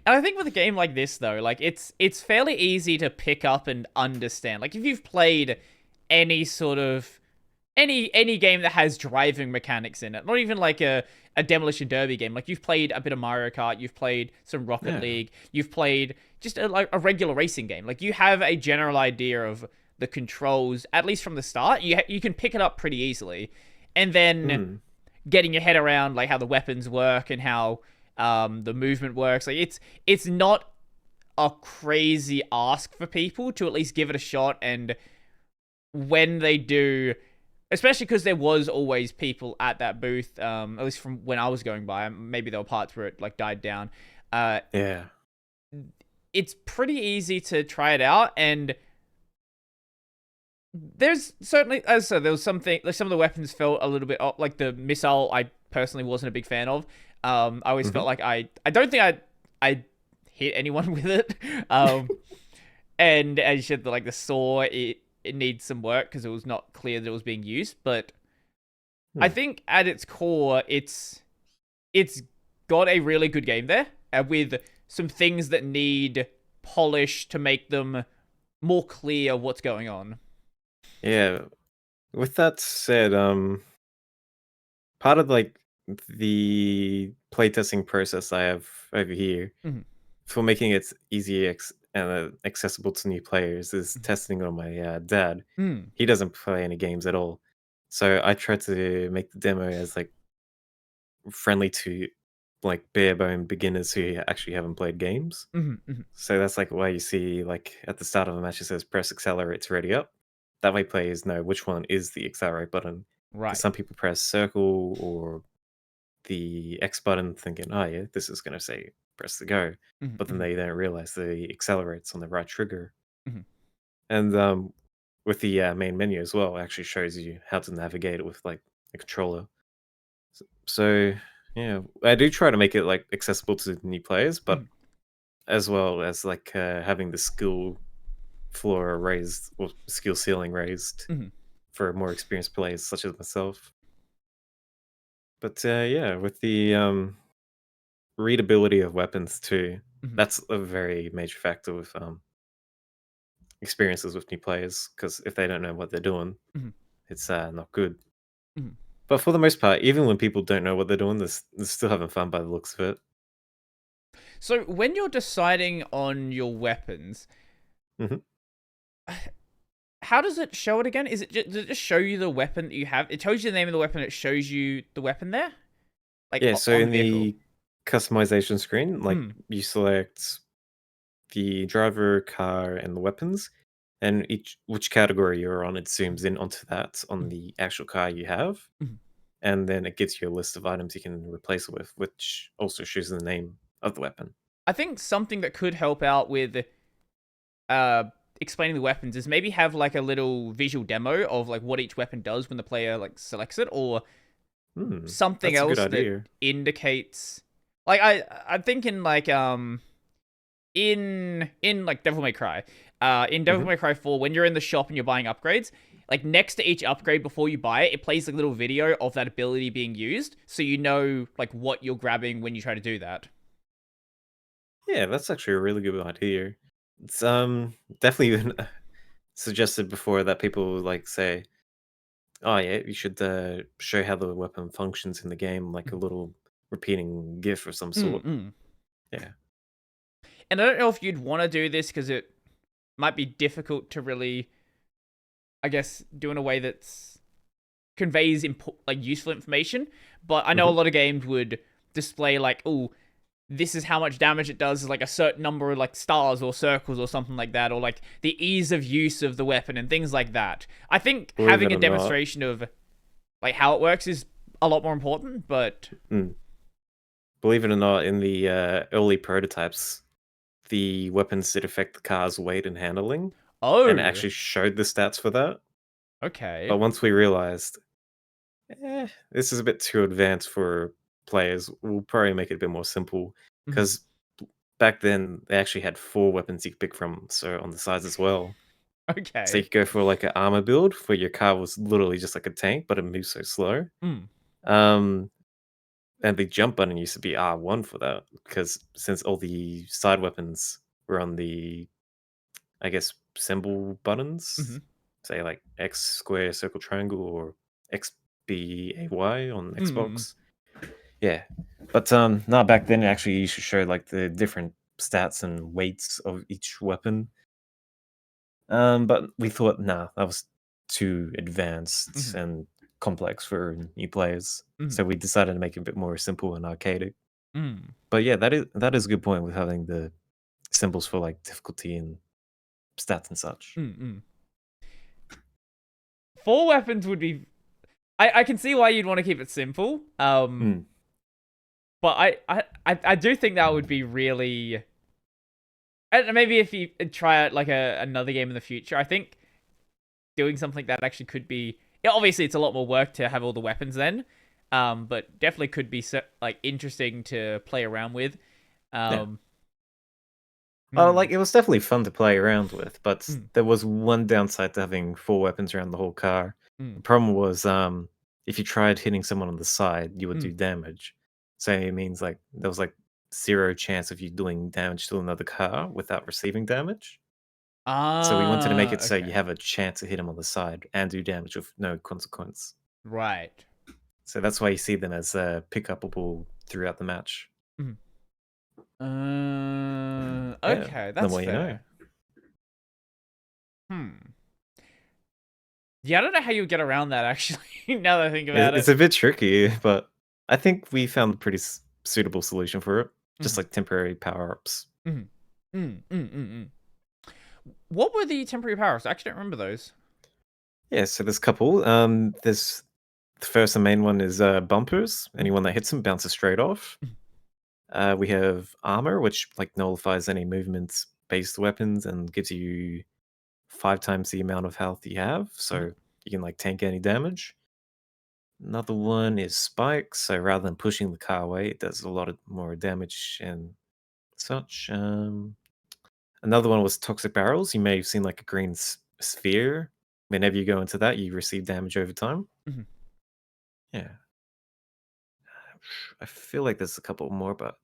And I think with a game like this, though, like it's fairly easy to pick up and understand. Like if you've played any sort of any game that has driving mechanics in it, not even like a Demolition Derby game. Like you've played a bit of Mario Kart, you've played some Rocket Yeah. League, you've played just like a regular racing game. Like you have a general idea of the controls at least from the start. You can pick it up pretty easily, and then Mm. getting your head around like how the weapons work and how the movement works. Like it's not a crazy ask for people to at least give it a shot, and when they do, especially because there was always people at that booth, at least from when I was going by, maybe there were parts where it like died down. Uh, Yeah. it's pretty easy to try it out, and there's certainly, as I said, there was something like some of the weapons felt a little bit like the missile. I personally wasn't a big fan of. I always Hmm. felt like I don't think I hit anyone with it. And as you said, like the saw, it needs some work because it was not clear that it was being used. But I Hmm. think at its core, it's got a really good game there, with some things that need polish to make them more clear what's going on. Yeah. With that said, part of like the playtesting process I have over here Mhm. for making it easy accessible to new players is testing on my dad. Mm. He doesn't play any games at all, so I try to make the demo as like friendly to like bare bone beginners who actually haven't played games. Mhm. Mhm. So that's like why you see like at the start of a match it says press accelerate to ready up. That way players know which one is the accelerate button. Because Right. some people press circle or the X button thinking, oh yeah, this is gonna say press the go. Mhm. But then Mhm. they don't realize the accelerates on the right trigger. Mhm. And with the main menu as well, it actually shows you how to navigate it with like a controller. So yeah, I do try to make it like accessible to new players, but Mhm. as well as like having the skill floor raised or skill ceiling raised Mhm. for more experienced players such as myself. But yeah, with the readability of weapons too, Mhm. that's a very major factor with experiences with new players because if they don't know what they're doing, Mhm. it's not good. Mhm. But for the most part, even when people don't know what they're doing, they're still having fun by the looks of it. So when you're deciding on your weapons, Hmm. how does it show it again? Does it just show you the weapon that you have? It tells you the name of the weapon. It shows you the weapon there, like Yeah, so on in the vehicle. the customization screen, like Mm. you select the driver, car, and the weapons, and each which category you're on, it zooms in onto that on Mhm. the actual car you have, Mhm. and then it gives you a list of items you can replace it with, which also shows the name of the weapon. I think something that could help out with uh explaining the weapons is maybe have like a little visual demo of like what each weapon does when the player like selects it, or Hmm, something that's a good else that idea. indicates like I'm thinking like in like Devil May Cry. In Devil Hmm. May Cry 4, when you're in the shop and you're buying upgrades, like next to each upgrade before you buy it, it plays a little video of that ability being used, so you know like what you're grabbing when you try to do that. Yeah, that's actually a really good idea. It's definitely been suggested before that people like say, "Oh yeah, you should show how the weapon functions in the game, like a little repeating GIF of some sort." Mm-mm. Yeah. And I don't know if you'd want to do this because it might be difficult to really, I guess, do in a way that's conveys like useful information. But I know a Hmm. lot of games would display like, oh, this is how much damage it does, like a certain number of like stars or circles or something like that, or like the ease of use of the weapon and things like that. I think Believe having it a or not, demonstration of like how it works is a lot more important, but mm, believe it or not, in the early prototypes, the weapons did affect the car's weight and handling, and it oh, actually showed the stats for that. okay. But once we realized, this is a bit too advanced for players, we'll probably make it a bit more simple. Mhm. Because back then, they actually had 4 weapons you could pick from, so on the sides as well. So you Okay. could go for like an armor build where your car was literally just like a tank, but it moves so slow. Mm. Um, and the jump button used to be R1 for that because since all the side weapons were on the, I guess, symbol buttons, Hmm. say like X square circle triangle or XBAY on Mm. Xbox. Yeah, but no, back then it actually used to show like the different stats and weights of each weapon. But we thought, nah, that was too advanced Hmm. and complex for new players. Hmm. So we decided to make it a bit more simple and arcadic. Mm. But yeah, that is a good point with having the symbols for like difficulty and stats and such. Mm. Mm. Four weapons would be. I can see why you'd want to keep it simple. Mm, But I do think that would be really. And maybe if you try out like another game in the future, I think doing something like that actually could be. Yeah, obviously, it's a lot more work to have all the weapons then, but definitely could be like interesting to play around with. yeah. Um, Like hmm, it was definitely fun to play around with, but hmm, there was one downside to having 4 weapons around the whole car. hmm, The problem was, if you tried hitting someone on the side, you would hmm. do damage. So it means like there was like 0 chance of you doing damage to another car without receiving damage. So we wanted to make Ah, it so you okay, have a chance to hit him on the side and do damage with no consequence. right. So that's why you see them as pick upable throughout the match. Hmm. Yeah, Okay, the that's more you know. fair. Hmm. Yeah, I don't know how you would get around that actually. Now that I think about It's it. a bit tricky, but I think we found a pretty suitable solution for it. Just Mhm, like temporary power ups. mhm, mm. What were the temporary powers? I actually don't remember those. Yeah, so there's a couple. There's the first and main one is bumpers. Mhm, Anyone that hits them bounces straight off. mhm, We have armor, which like nullifies any movements based weapons and gives you 5 times the amount of health you have, mhm. so you can like tank any damage. Another one is spikes, so rather than pushing the car away, it does a lot of more damage and such. Another one was toxic barrels. You may have seen like a green sphere. Whenever you go into that, you receive damage over time. Mhm. Yeah, I feel like there's a couple more, but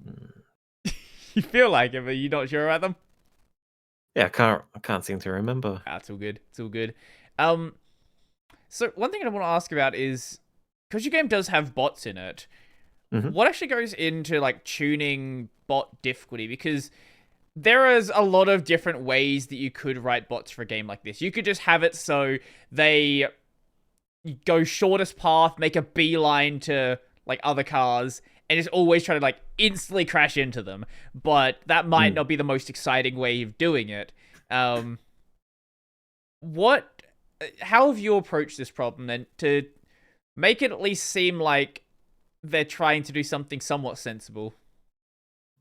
mm, You feel like it, but you're not sure about them. yeah, I can't seem to remember. Ah, it's all good. It's all good. Um, so one thing I want to ask about is because your game does have bots in it, Hmm. what actually goes into like tuning bot difficulty? Because there is a lot of different ways that you could write bots for a game like this. You could just have it so they go shortest path, make a beeline to like other cars, and just always try to like instantly crash into them. But that might Mm. not be the most exciting way of doing it. Um, what? How have you approached this problem then to make it at least seem like they're trying to do something somewhat sensible?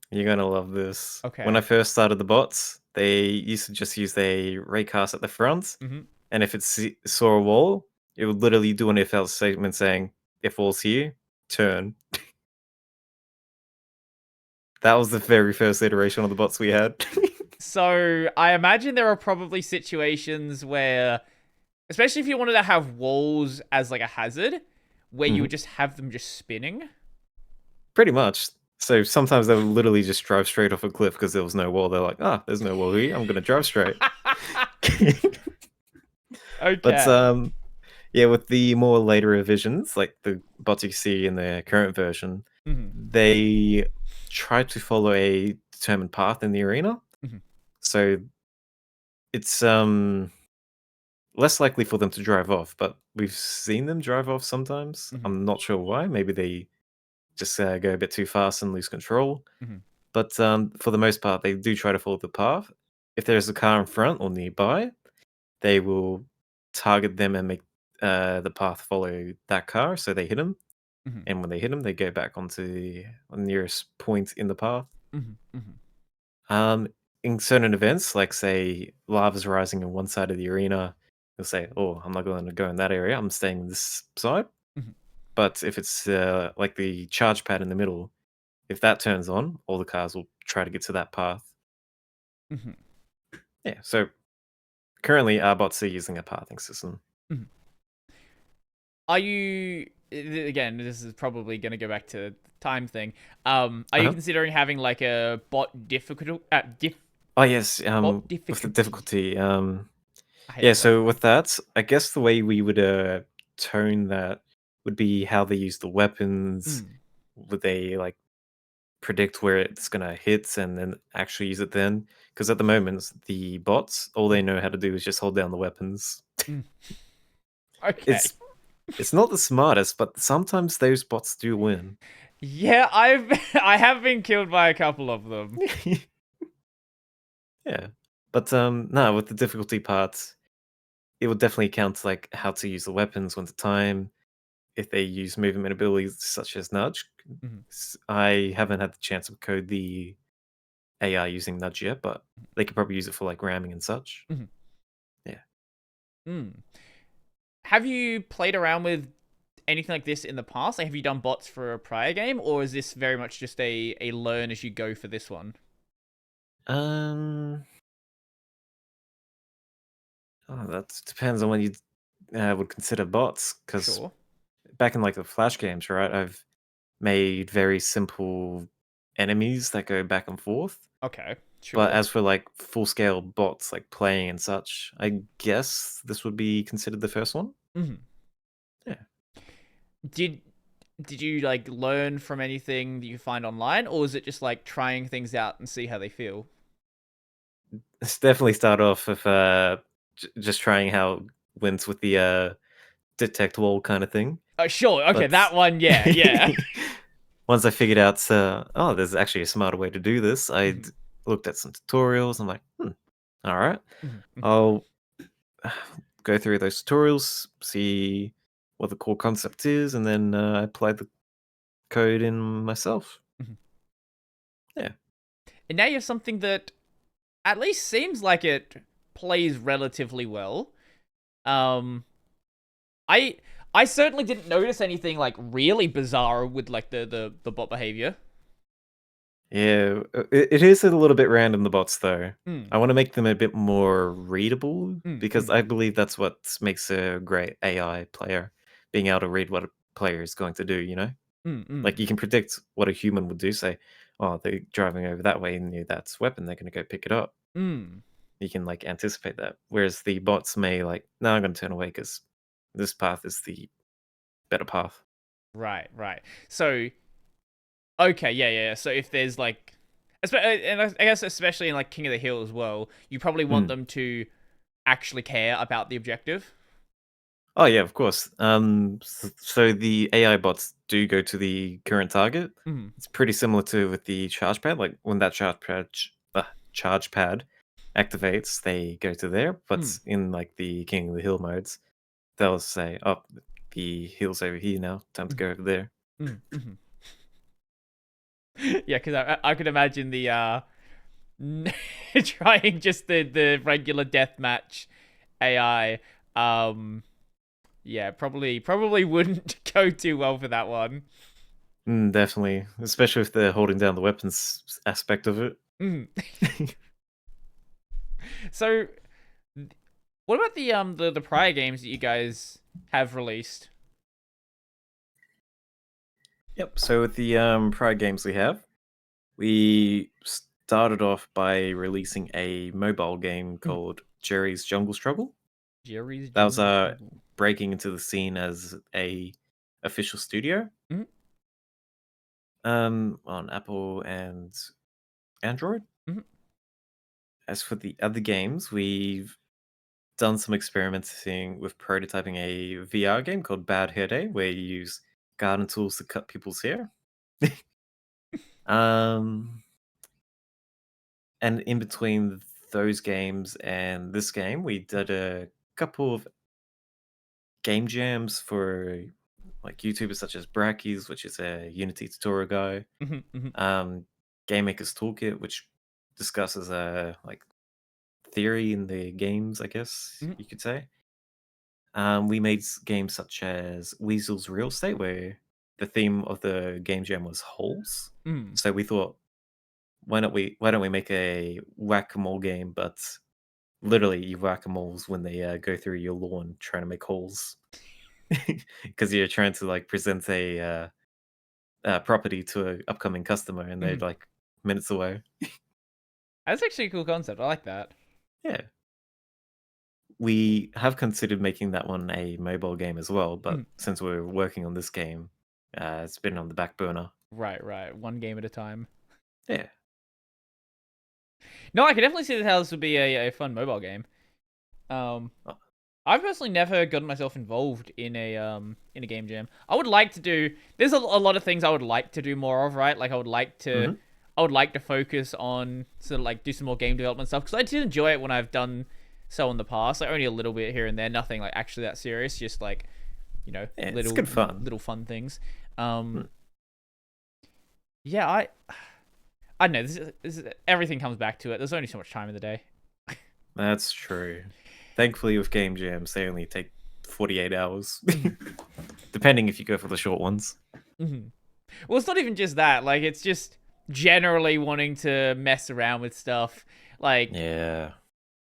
You're gonna love this. When I Okay. first started the bots, they used to just use a raycast at the front, Mm-hmm. and if it saw a wall, it would literally do an if else statement saying, "If wall's here, turn." That was the very first iteration of the bots we had. So I imagine there are probably situations where, especially if you wanted to have walls as like a hazard, where you Mhm. would just have them just spinning. Pretty much. So sometimes they would literally just drive straight off a cliff because there was no wall. They're like, "Ah, there's no wall here. I'm gonna drive straight." But Okay. yeah, with the more later revisions, like the bots you see in the current version, Hmm. they try to follow a determined path in the arena. Hmm. So it's less likely for them to drive off, but we've seen them drive off sometimes. Hmm. I'm not sure why. Maybe they just go a bit too fast and lose control. Mhm. But for the most part, they do try to follow the path. If there's a car in front or nearby, they will target them and make the path follow that car, so they hit them. Mhm. And when they hit them, they go back onto the nearest point in the path. Mhm. Mhm. Um, in certain events, like say lava's rising on one side of the arena, you'll say, "Oh, I'm not going to go in that area. I'm staying on this side." Mhm. But if it's like the charge pad in the middle, if that turns on, all the cars will try to get to that path. Mhm. Yeah. So currently, our bots are using a pathing system. Mhm. Are you again? This is probably going to go back to the time thing. Are you Uh-huh. considering having like a bot difficult Oh yes. bot With the difficulty? difficulty. I hate Yeah. that word So already. with that, I guess the way we would tone that would be how they use the weapons. Mm. Would they like predict where it's gonna hit and then actually use it then? Because at the moment, the bots, all they Mm. know how to do is just hold down the weapons. Mm. Okay. It's it's not the smartest, but sometimes those bots do win. Yeah, I've I have been killed by a couple of them. Yeah. But no, with the difficulty parts, it would definitely count like how to use the weapons, when to time, if they use movement abilities such as nudge. Mhm. I haven't had the chance to code the AI using nudge yet, but they could probably use it for like ramming and such. Mhm. Yeah. Mm. Have you played around with anything like this in the past? Like, have you done bots for a prior game, or is this very much just a learn as you go for this one? Um, that depends on what you would consider bots. Because Sure. back in like the Flash games, right, I've made very simple enemies that go back and forth. Okay. But Sure. as for like full scale bots, like playing and such, I guess this would be considered the first one. Mhm. Yeah, Did did you like learn from anything that you find online, or is it just like trying things out and see how they feel? it's definitely start off with just trying how it went with the detect wall kind of thing. Oh, sure. Okay, But that one. Yeah. Yeah. once I figured out, oh, there's actually a smarter way to do this, I Mhm. looked at some tutorials. I'm like, all right, Mhm. Mhm. I'll go through those tutorials, see what the core concept is, and then apply the code in myself. Mhm. Yeah. And now you have something that at least seems like it plays relatively well. Um, I I certainly didn't notice anything like really bizarre with like the bot behavior. Yeah, it is a little bit random, the bots, though. Mm. I want to make them a bit more readable Mm. because Mm. I believe that's what makes a great AI player, being able to read what a player is going to do, you know? Mm. Like, Mm. you can predict what a human would do, say, oh, they're driving over that way near that weapon, they're going to go pick it up. Mm. You can, like, anticipate that. Whereas the bots may, like, no, I'm going to turn away because this path is the better path. Right. Right. So okay. Yeah. Yeah. Yeah. So if there's like, and I guess especially in like King of the Hill as well, you probably want Mm. them to actually care about the objective. Oh yeah, of course. So the AI bots do go to the current target. Mm. It's pretty similar to with the charge pad. Like when that charge pad activates, they go to there. But Mm. in like the King of the Hill modes, they'll say, "Oh, the hill's over here now. Time to Mm. go over there." Mm. Mm. Yeah, because I could imagine the trying just the regular deathmatch AI. Yeah, probably wouldn't go too well for that one. Definitely, especially if they're holding down the weapons aspect of it. Mm. So, what about the prior games that you guys have released? Yep. So with the prior games we have, we started off by releasing a mobile game Mm. called Jerry's Jungle Struggle. Jerry's That was Jungle Struggle. breaking into the scene as a official studio Mm. on Apple and Android. Mm. As for the other games, we've done some experimenting with prototyping a VR game called Bad Hair Day, where you use garden tools to cut people's hair. Um, and in between those games and this game, we did a couple of game jams for like YouTubers such as Brackies, which is a Unity tutorial guy. Mhm, mhm, Um, Game Maker's Toolkit, which discusses like theory in the games, I guess mhm, you could say. We made games such as Weasel's Real Estate, where the theme of the game jam was holes. mhm. So we thought, why don't we make a whack-a-mole game, but literally you whack-a-moles when they go through your lawn trying to make holes, because you're trying to like present a property to an upcoming customer, and they're Mhm. like minutes away. That's actually a cool concept. I like that. Yeah, we have considered making that one a mobile game as well, but Mhm. since we're working on this game, it's been on the back burner. Right, right. One game at a time. Yeah. No, I can definitely see how this would be a fun mobile game. Um, Oh, I've personally never gotten myself involved in a game jam. I would like to do. There's a lot of things I would like to do more of, right? Like mhm. I would like to focus on sort of like do some more game development stuff because I did enjoy it when I've done so in the past. Like only a little bit here and there, nothing like actually that serious. Just like Yeah, it's little good fun. little fun things. Mm, Yeah, I don't know. Everything comes back to it. There's only so much time in the day. that's true. Thankfully, with game jams, they only take 48 hours, Mhm, depending if you go for the short ones. mhm. Well, it's not even just that. Like, it's just generally wanting to mess around with stuff. Like, Yeah.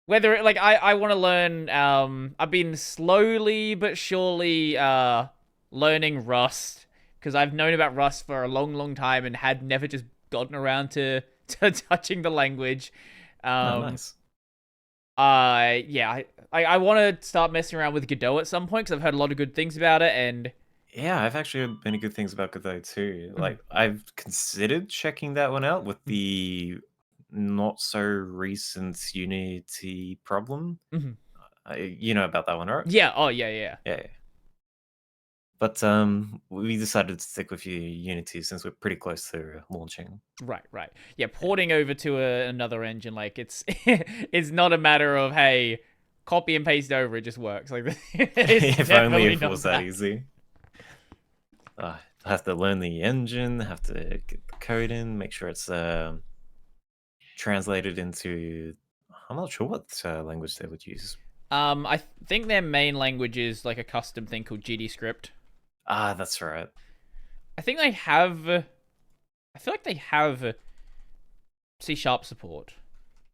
whether like I want to learn. I've been slowly but surely learning Rust because I've known about Rust for a long, long time and had never just gotten around to to touching the language. Oh, Um, nice. yeah, I want to start messing around with Godot at some point because I've heard a lot of good things about it and. Yeah, I've actually heard many good things about Godot too. Mhm, Like, I've considered checking that one out with mhm, the not so recent Unity problem. mhm. You know about that one, right? Yeah. Oh, yeah, yeah. Yeah. But we decided to stick with Unity since we're pretty close to launching. Right, right. Yeah, Yeah. porting over to another engine, like it's it's not a matter of hey, copy and paste over. It just works. Like it's If only definitely if it not was that that. easy. Have to learn the engine, have to get the code in, make sure it's translated into. I'm not sure what language they would use. I think their main language is like a custom thing called GD script. Ah, that's right. I think they have. I feel like they have C# support,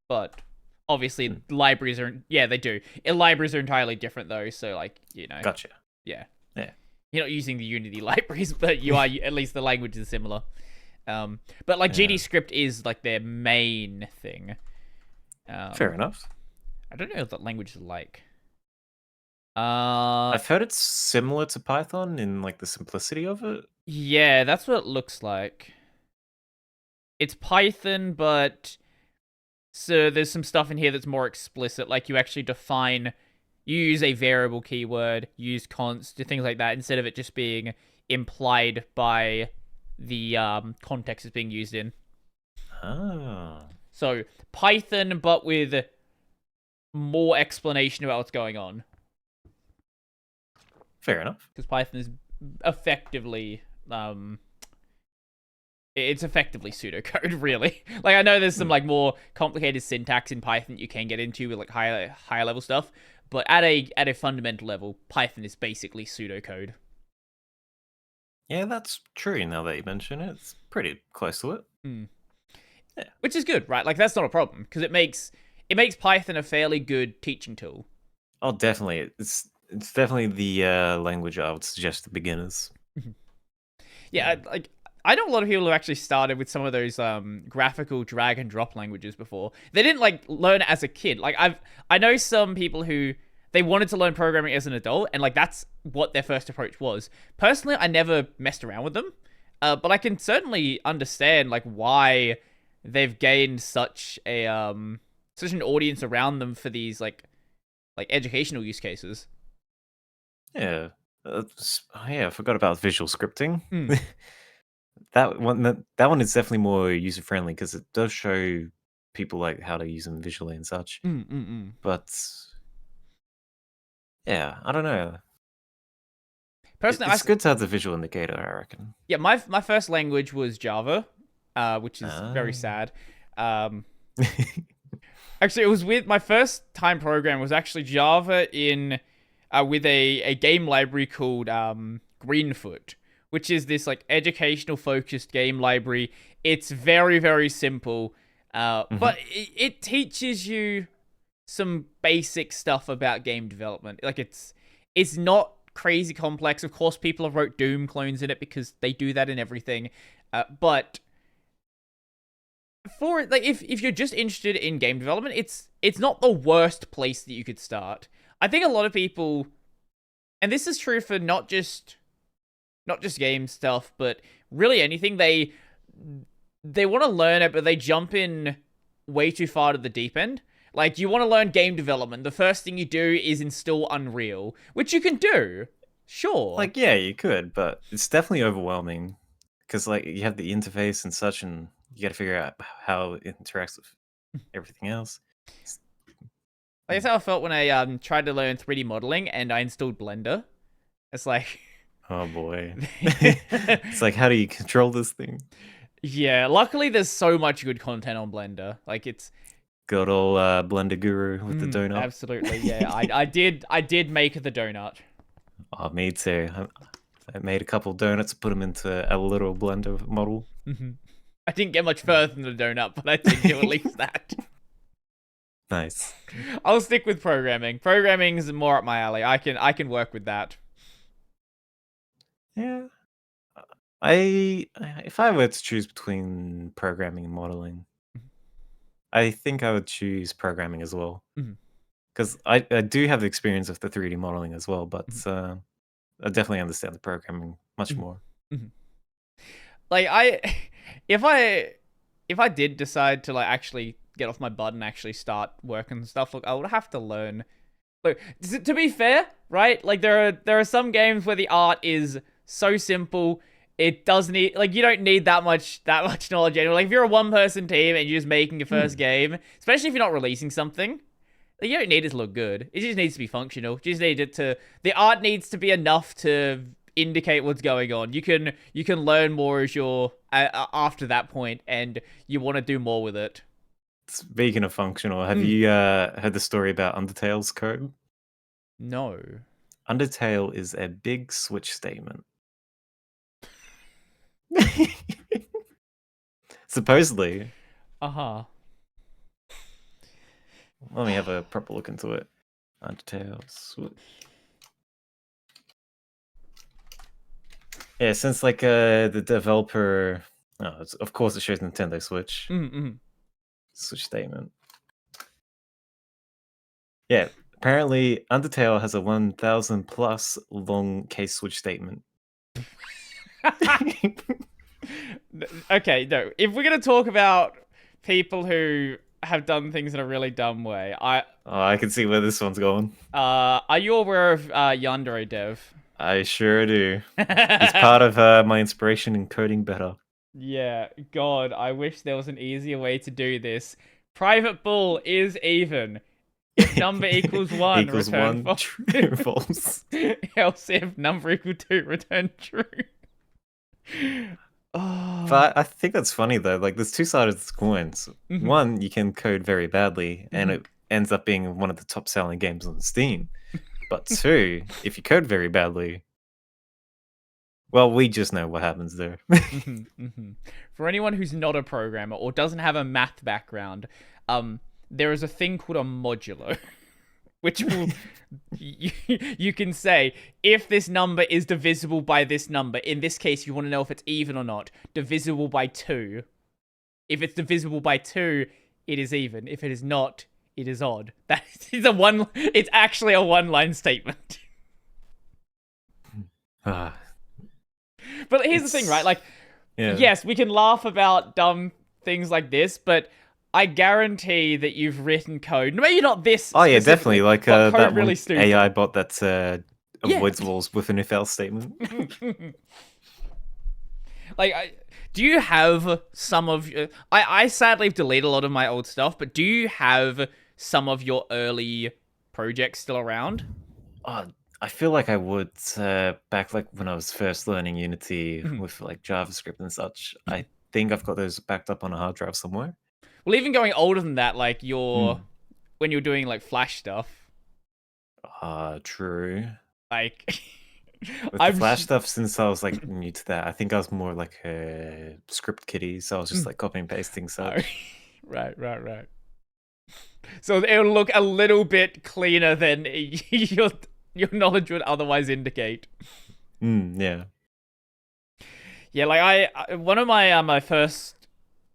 but Hmm, obviously libraries are. Yeah, they do. Libraries are entirely different though. So like gotcha. yeah. Yeah. You're not using the Unity libraries, but you are at least the language is similar. But like GD Yeah. script is like their main thing. Fair Um, enough. I don't know what that language is like. Uh, I've heard it's similar to Python in like the simplicity of it. yeah, that's what it looks like. It's Python, but so there's some stuff in here that's more explicit. Like you actually define, you use a variable keyword, use const, things like that, instead of it just being implied by the context it's being used in. Ah, So Python, but with more explanation about what's going on, fair enough. because Python is effectively it's effectively pseudocode, really. Like I know there's some Hmm. like more complicated syntax in Python you can get into with like higher level stuff, but at a fundamental level, Python is basically pseudocode. Yeah, that's true now that you mention it. It's pretty close to it. Mm. Yeah. Which is good, right? Like that's not a problem because it makes Python a fairly good teaching tool. Oh, definitely. It's definitely the language I would suggest to beginners. Yeah, Yeah. like I know a lot of people who actually started with some of those graphical drag and drop languages before. They didn't like learn it as a kid. Like I know some people who they wanted to learn programming as an adult, and like that's what their first approach was. Personally, I never messed around with them, but I can certainly understand like why they've gained such an audience around them for these like educational use cases. Yeah. Oh, yeah, I forgot about visual scripting. Hmm. that one is definitely more user friendly because it does show people like how to use them visually and such. But yeah, I don't know. Personally, It's good to have the visual indicator, I reckon. yeah, my first language was Java, which is very Ah. sad. Actually, it was with my first time program was actually Java in with a game library called Greenfoot, which is this like educational focused game library. It's very very simple, but it teaches you some basic stuff about game development. Like it's not crazy complex. Of course, people have wrote Doom clones in it because they do that in everything, but for like if you're just interested in game development, it's not the worst place that you could start. I think a lot of people, and this is true for not just game stuff, but really anything, they want to learn it, but they jump in way too far to the deep end. Like, you want to learn game development, the first thing you do is install Unreal, which you can do, sure. Like, yeah, you could, but it's definitely overwhelming because like you have the interface and such, and you got to figure out how it interacts with everything else. Like, that's how I felt when I tried to learn 3D modeling and I installed Blender. It's like, Oh boy, it's like, how do you control this thing? yeah, luckily there's so much good content on Blender. Like, it's Good old Blender Guru with the donut. absolutely, yeah. I did make the donut. Oh, me too. I made a couple donuts, put them into a little Blender model. I didn't get much further than the donut, but I did do at least that. Nice. I'll stick with programming. Programming is more up my alley. I can work with that. Yeah. If I were to choose between programming and modeling, I think I would choose programming as well. Because I do have the experience of the 3D modeling as well, but I definitely understand the programming much more. Like if I did decide to like actually get off my butt and actually start working and stuff, look, I would have to learn. Look, to be fair, right? Like there are some games where the art is so simple. It doesn't need, like, you don't need that much knowledge anyway. Like, if you're a one-person team and you're just making your first game, especially if you're not releasing something, like, you don't need it to look good. It just needs to be functional. You just need it to, the art needs to be enough to indicate what's going on. You can learn more as you're after that point, and you want to do more with it. Speaking of functional, have you heard the story about Undertale's code? No. Undertale is a big switch statement. Supposedly. Uh-huh. Let me have a proper look into it. Undertale switch. Yeah, since like the developer, of course it shows Nintendo Switch. Switch statement. Yeah, apparently Undertale has a 1,000 plus long case switch statement. Okay, no. If we're gonna talk about people who have done things in a really dumb way, I can see where this one's going. Are you aware of Yandere Dev? I sure do. He's part of my inspiration in coding better. Yeah, God, I wish there was an easier way to do this. Private bool is even. If number equals 1, equals return 1, true, false. Else if number equals 2, return true. Oh. But I think that's funny though. Like, there's two sides of the coins. One, you can code very badly, and it ends up being one of the top selling games on Steam. But two, if you code very badly, well, we just know what happens there. For anyone who's not a programmer or doesn't have a math background, there is a thing called a modulo, which will you can say if this number is divisible by this number. In this case, you want to know if it's even or not. Divisible by 2. If it's divisible by 2, it is even. If it is not, it is odd. That is it's actually a one-line statement. But here's the thing, right? Like, yes, we can laugh about dumb things like this, but I guarantee that you've written code. Maybe not this. Oh yeah, definitely. Like that really one AI bot that avoids walls with an if-else statement. Do you have some of I sadly have deleted a lot of my old stuff, but do you have some of your early projects still around? Oh, I feel like I would back like when I was first learning Unity Mhm. with like JavaScript and such. I think I've got those backed up on a hard drive somewhere. Well, even going older than that, like your Mm. when you're doing like Flash stuff, True. like With the I'm Flash stuff, since I was like new to that, I think I was more like a script kiddie, so I was just like copy and pasting Oh, such. right. So it'll look a little bit cleaner than your knowledge would otherwise indicate. Yeah. Yeah, like one of my first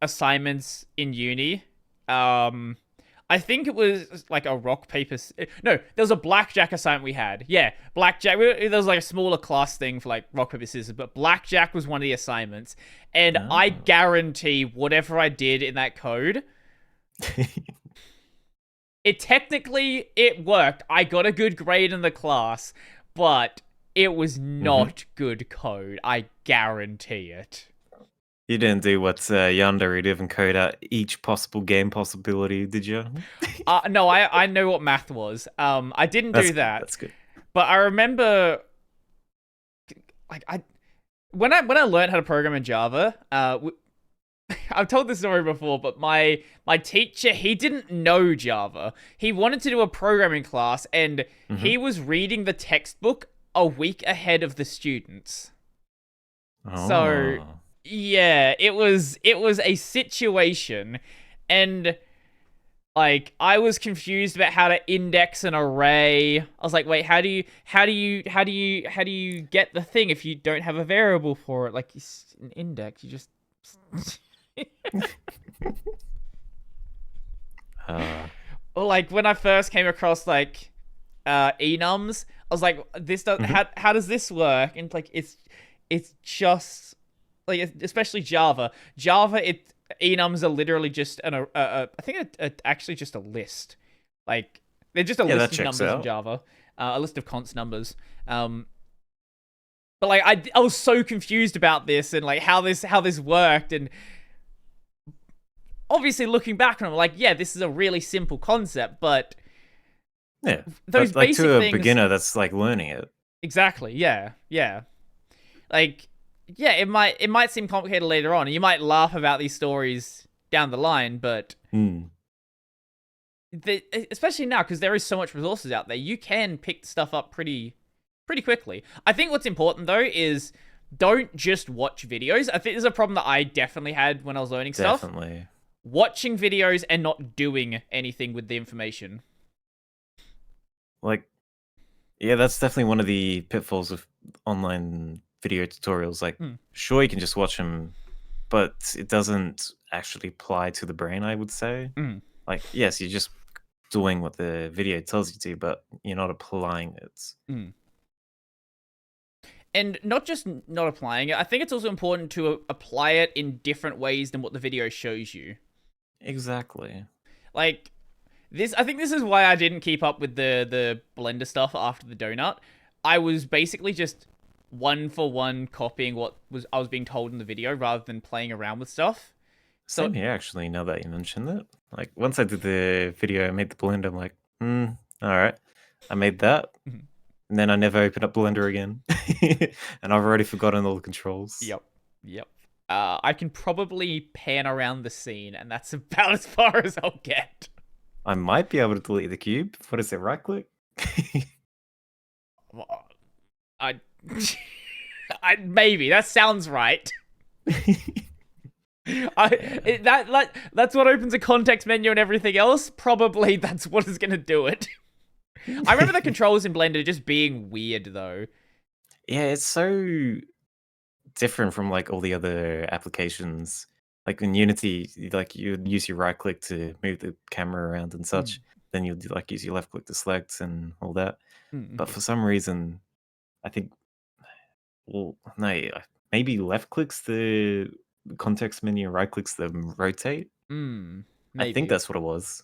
assignments in uni, I think it was like a rock paper. No, there was a blackjack assignment we had. Yeah, blackjack. There was like a smaller class thing for like rock paper scissors, but blackjack was one of the assignments, and I Oh. guarantee whatever I did in that code, it worked. I got a good grade in the class, but it was hmm not good code. I guarantee it. You didn't do what Yandere did and code out each possible game possibility, did you? No, I know what math was. I didn't That's do good. that, That's good. but I remember, like, when I learned how to program in Java, I've told this story before, but my teacher, he didn't know Java. He wanted to do a programming class, and hmm he was reading the textbook a week ahead of the students. So Oh. yeah, it was a situation, and like I was confused about how to index an array. I was like, wait, how do you get the thing if you don't have a variable for it? Like it's an index, you just Uh, or like when I first came across like enums, I was like, this does mhm. how does this work? And like it's just like especially Java. It enums are literally just I think actually just a list. Like they're just a Yeah, list that of checks numbers in out. Java, a list of const numbers. But like I was so confused about this and like how this worked, and obviously looking back on it, I'm like, yeah, this is a really simple concept, but Yeah. those But like basic to a things. beginner that's like learning it. Exactly, yeah. Like, yeah, it might seem complicated later on, and you might laugh about these stories down the line, but Mm. especially now because there is so much resources out there, you can pick stuff up pretty quickly. I think what's important though is don't just watch videos. I think there's a problem that I definitely had when I was learning stuff. Definitely. Watching videos and not doing anything with the information. Like, yeah, that's definitely one of the pitfalls of online video tutorials. Like, Hmm. sure, you can just watch them, but it doesn't actually apply to the brain, I would say. Mm. Like, yes, you're just doing what the video tells you to, but you're not applying it. Mm. And not just not applying it, I think it's also important to apply it in different ways than what the video shows you. Exactly. Like this, I think this is why I didn't keep up with the Blender stuff after the donut. I was basically just one for one copying what was I was being told in the video rather than playing around with stuff. So Same here, actually, now that you mentioned it. Like, once I did the video, I made the blend, I'm like, all right. I made that. mhm. And then I never opened up Blender again. And I've already forgotten all the controls. Yep, yep. I can probably pan around the scene, and that's about as far as I'll get. I might be able to delete the cube. What is it, right click? I, maybe that sounds right. That's what opens a context menu and everything else. Probably that's what is gonna do it. I remember the controls in Blender just being weird though. Yeah, it's so different from like all the other applications. Like in Unity, like you use your right click to move the camera around and Mm, such. Then you'll like use your left click to select and all that. mm, But for some reason, I think, well, no, maybe left clicks the context menu, right clicks the rotate. I think maybe. that's what it was.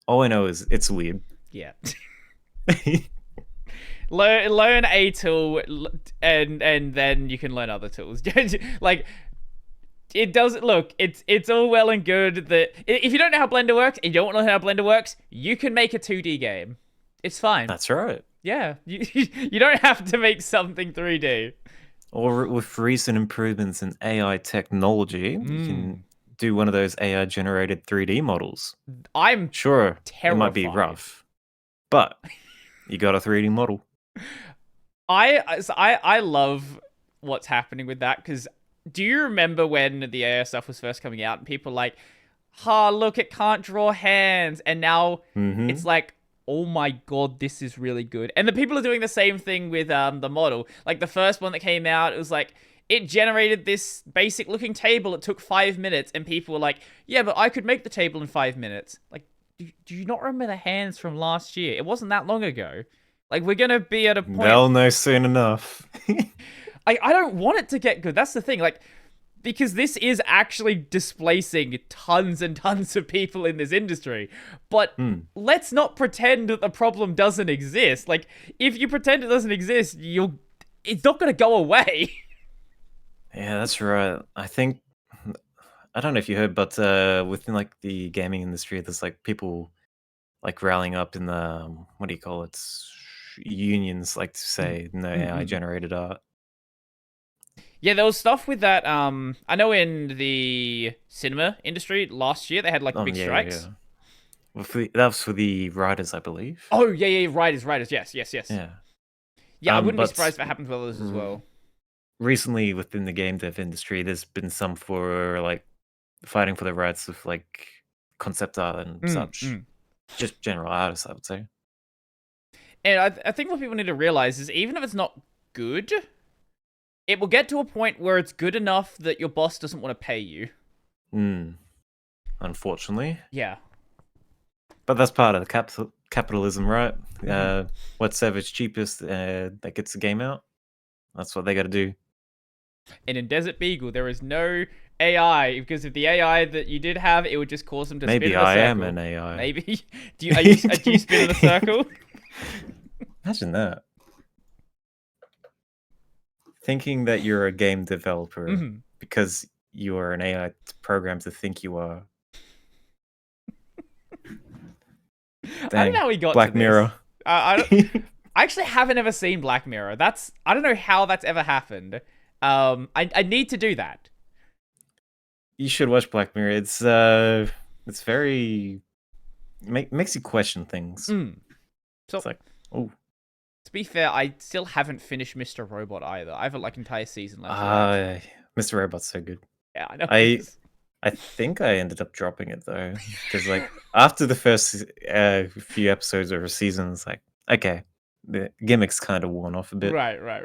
All I know is it's weird. Yeah. learn a tool, and then you can learn other tools. Like, it doesn't look. It's all well and good that if you don't know how Blender works and you don't want to know how Blender works, you can make a 2D game. It's fine. That's right. Yeah, you don't have to make something 3D. Or with recent improvements in AI technology, you can do one of those AI generated 3D models. I'm Sure, terrified. it might be rough, but you got a 3D model. I love what's happening with that, because do you remember when the AI stuff was first coming out and people were like, look, it can't draw hands, and now it's like, oh my god, this is really good. And the people are doing the same thing with the model. Like the first one that came out, it was like, it generated this basic looking table. It took 5 minutes, and people were like, yeah, but I could make the table in 5 minutes. Like, do you not remember the hands from last year? It wasn't that long ago. Like, we're gonna be at a point. They'll know soon enough. I don't want it to get good. That's the thing. Like, because this is actually displacing tons and tons of people in this industry. But let's not pretend that the problem doesn't exist. Like, if you pretend it doesn't exist, it's not going to go away. Yeah, that's right. I think, I don't know if you heard, but within like the gaming industry, there's like people like rallying up in the, what do you call it? Unions, like to say no AI generated art. Yeah, there was stuff with that. I know in the cinema industry last year, they had like big strikes. Yeah. Well, that was for the writers, I believe. Oh, yeah, writers. Yes. Yeah. Yeah, I wouldn't be surprised if it happened with others as well. Recently, within the game dev industry, there's been some for like fighting for the rights of like concept art and such. Just general artists, I would say. And I think what people need to realize is even if it's not good, it will get to a point where it's good enough that your boss doesn't want to pay you. Unfortunately. Yeah. But that's part of the capitalism, right? Whatever's cheapest that gets the game out. That's what they got to do. And in Desert Beagle, there is no AI, because if the AI that you did have, it would just cause them to spin in a circle. Maybe I am an AI. Maybe. Do you spin in a circle? Imagine that. Thinking that you're a game developer because you are an AI programmed to think you are. Dang. I don't know how we got Black to this. Mirror. I actually haven't ever seen Black Mirror. I don't know how that's ever happened. I need to do that. You should watch Black Mirror. It's very makes you question things. So it's like, oh. To be fair, I still haven't finished Mr. Robot either. I have like entire season left. Mr. Robot's so good. Yeah, I know. I think I ended up dropping it though, because like after the first few episodes of a season, it's like, okay, the gimmick's kind of worn off a bit. Right.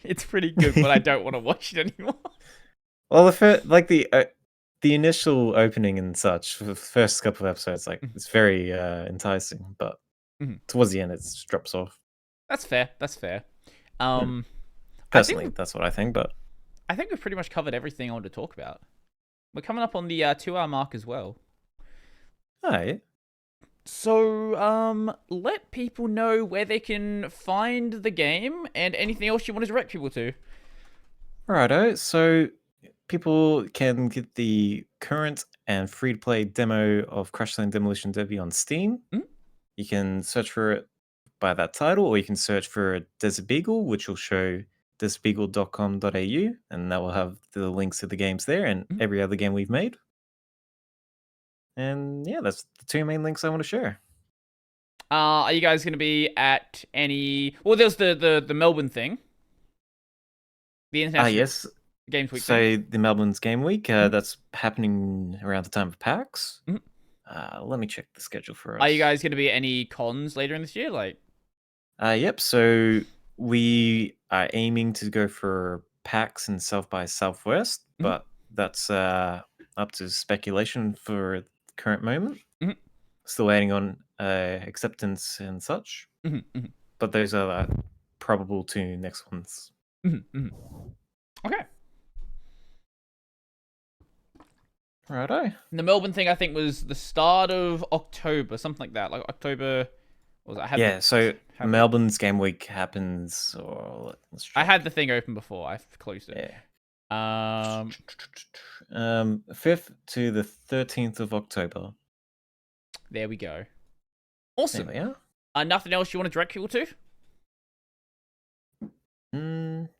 It's pretty good, but I don't want to watch it anymore. Well, the initial opening and such, for the first couple of episodes, like it's very enticing, but towards the end, it just drops off. That's fair. Personally, that's what I think, but I think we've pretty much covered everything I wanted to talk about. We're coming up on the 2-hour mark as well. Alright. So, let people know where they can find the game and anything else you want to direct people to. Righto. So, people can get the current and free-to-play demo of Crush Zone Demolition Derby on Steam. You can search for it by that title, or you can search for Desert Beagle, which will show desertbeagle.com.au, and that will have the links to the games there and every other game we've made. And yeah, that's the two main links I want to share. Are you guys going to be at any... Well, there's the Melbourne thing. The International yes. Games Week So thing. the Melbourne's Game Week, that's happening around the time of PAX. Let me check the schedule for us. Are you guys going to be at any cons later in this year? Yep, so we are aiming to go for PAX and South by Southwest, but that's up to speculation for the current moment. Still waiting on acceptance and such. But those are the probable two next ones. Okay. Righto. The Melbourne thing, I think, was the start of October, something like that. Like October Was I had Yeah, so have it open. Melbourne's game week happens, or let's I check. had the thing open before. I closed it. Yeah. 5th to the 13th of October. There we go. There Awesome. we are. Nothing else you want to direct people to?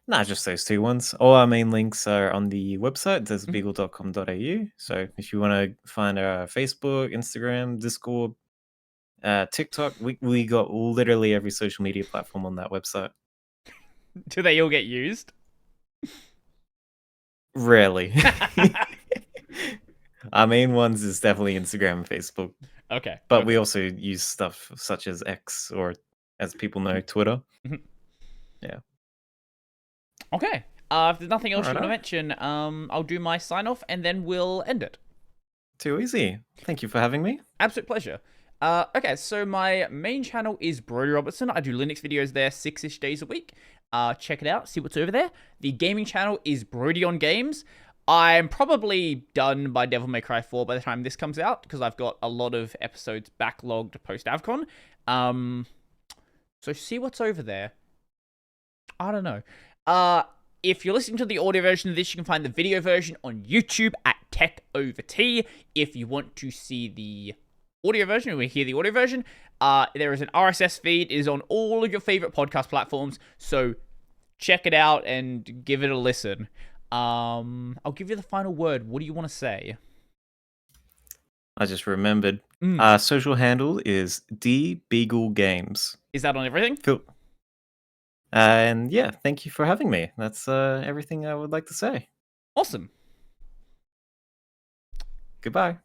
Nah, just those two ones. All our main links are on the website, Mhm. desertbeagle.com.au. So if you want to find our Facebook, Instagram, Discord, TikTok, we got literally every social media platform on that website. Do they all get used? Rarely. Our main ones is definitely Instagram and Facebook. Okay. But we Okay. also use stuff such as X, or as people know, Twitter. Mhm. Yeah. Okay. If there's nothing else you want to Alright. mention, I'll do my sign off and then we'll end it. Too easy. Thank you for having me. Absolute pleasure. Okay, so my main channel is Brody Robertson. I do Linux videos there 6-ish days a week. Check it out, see what's over there. The gaming channel is Brody on Games. I'm probably done by Devil May Cry 4 by the time this comes out, because I've got a lot of episodes backlogged post Avcon. So see what's over there. I don't know. If you're listening to the audio version of this, you can find the video version on YouTube at Tech Over Tea. If you want to see the audio version, or hear the audio version, there is an RSS feed. It is on all of your favorite podcast platforms. So check it out and give it a listen. I'll give you the final word. What do you want to say? I just remembered. Mm. Our social handle is D Beagle Games. Is that on everything? Cool. And yeah, thank you for having me. That's everything I would like to say. Awesome. Goodbye.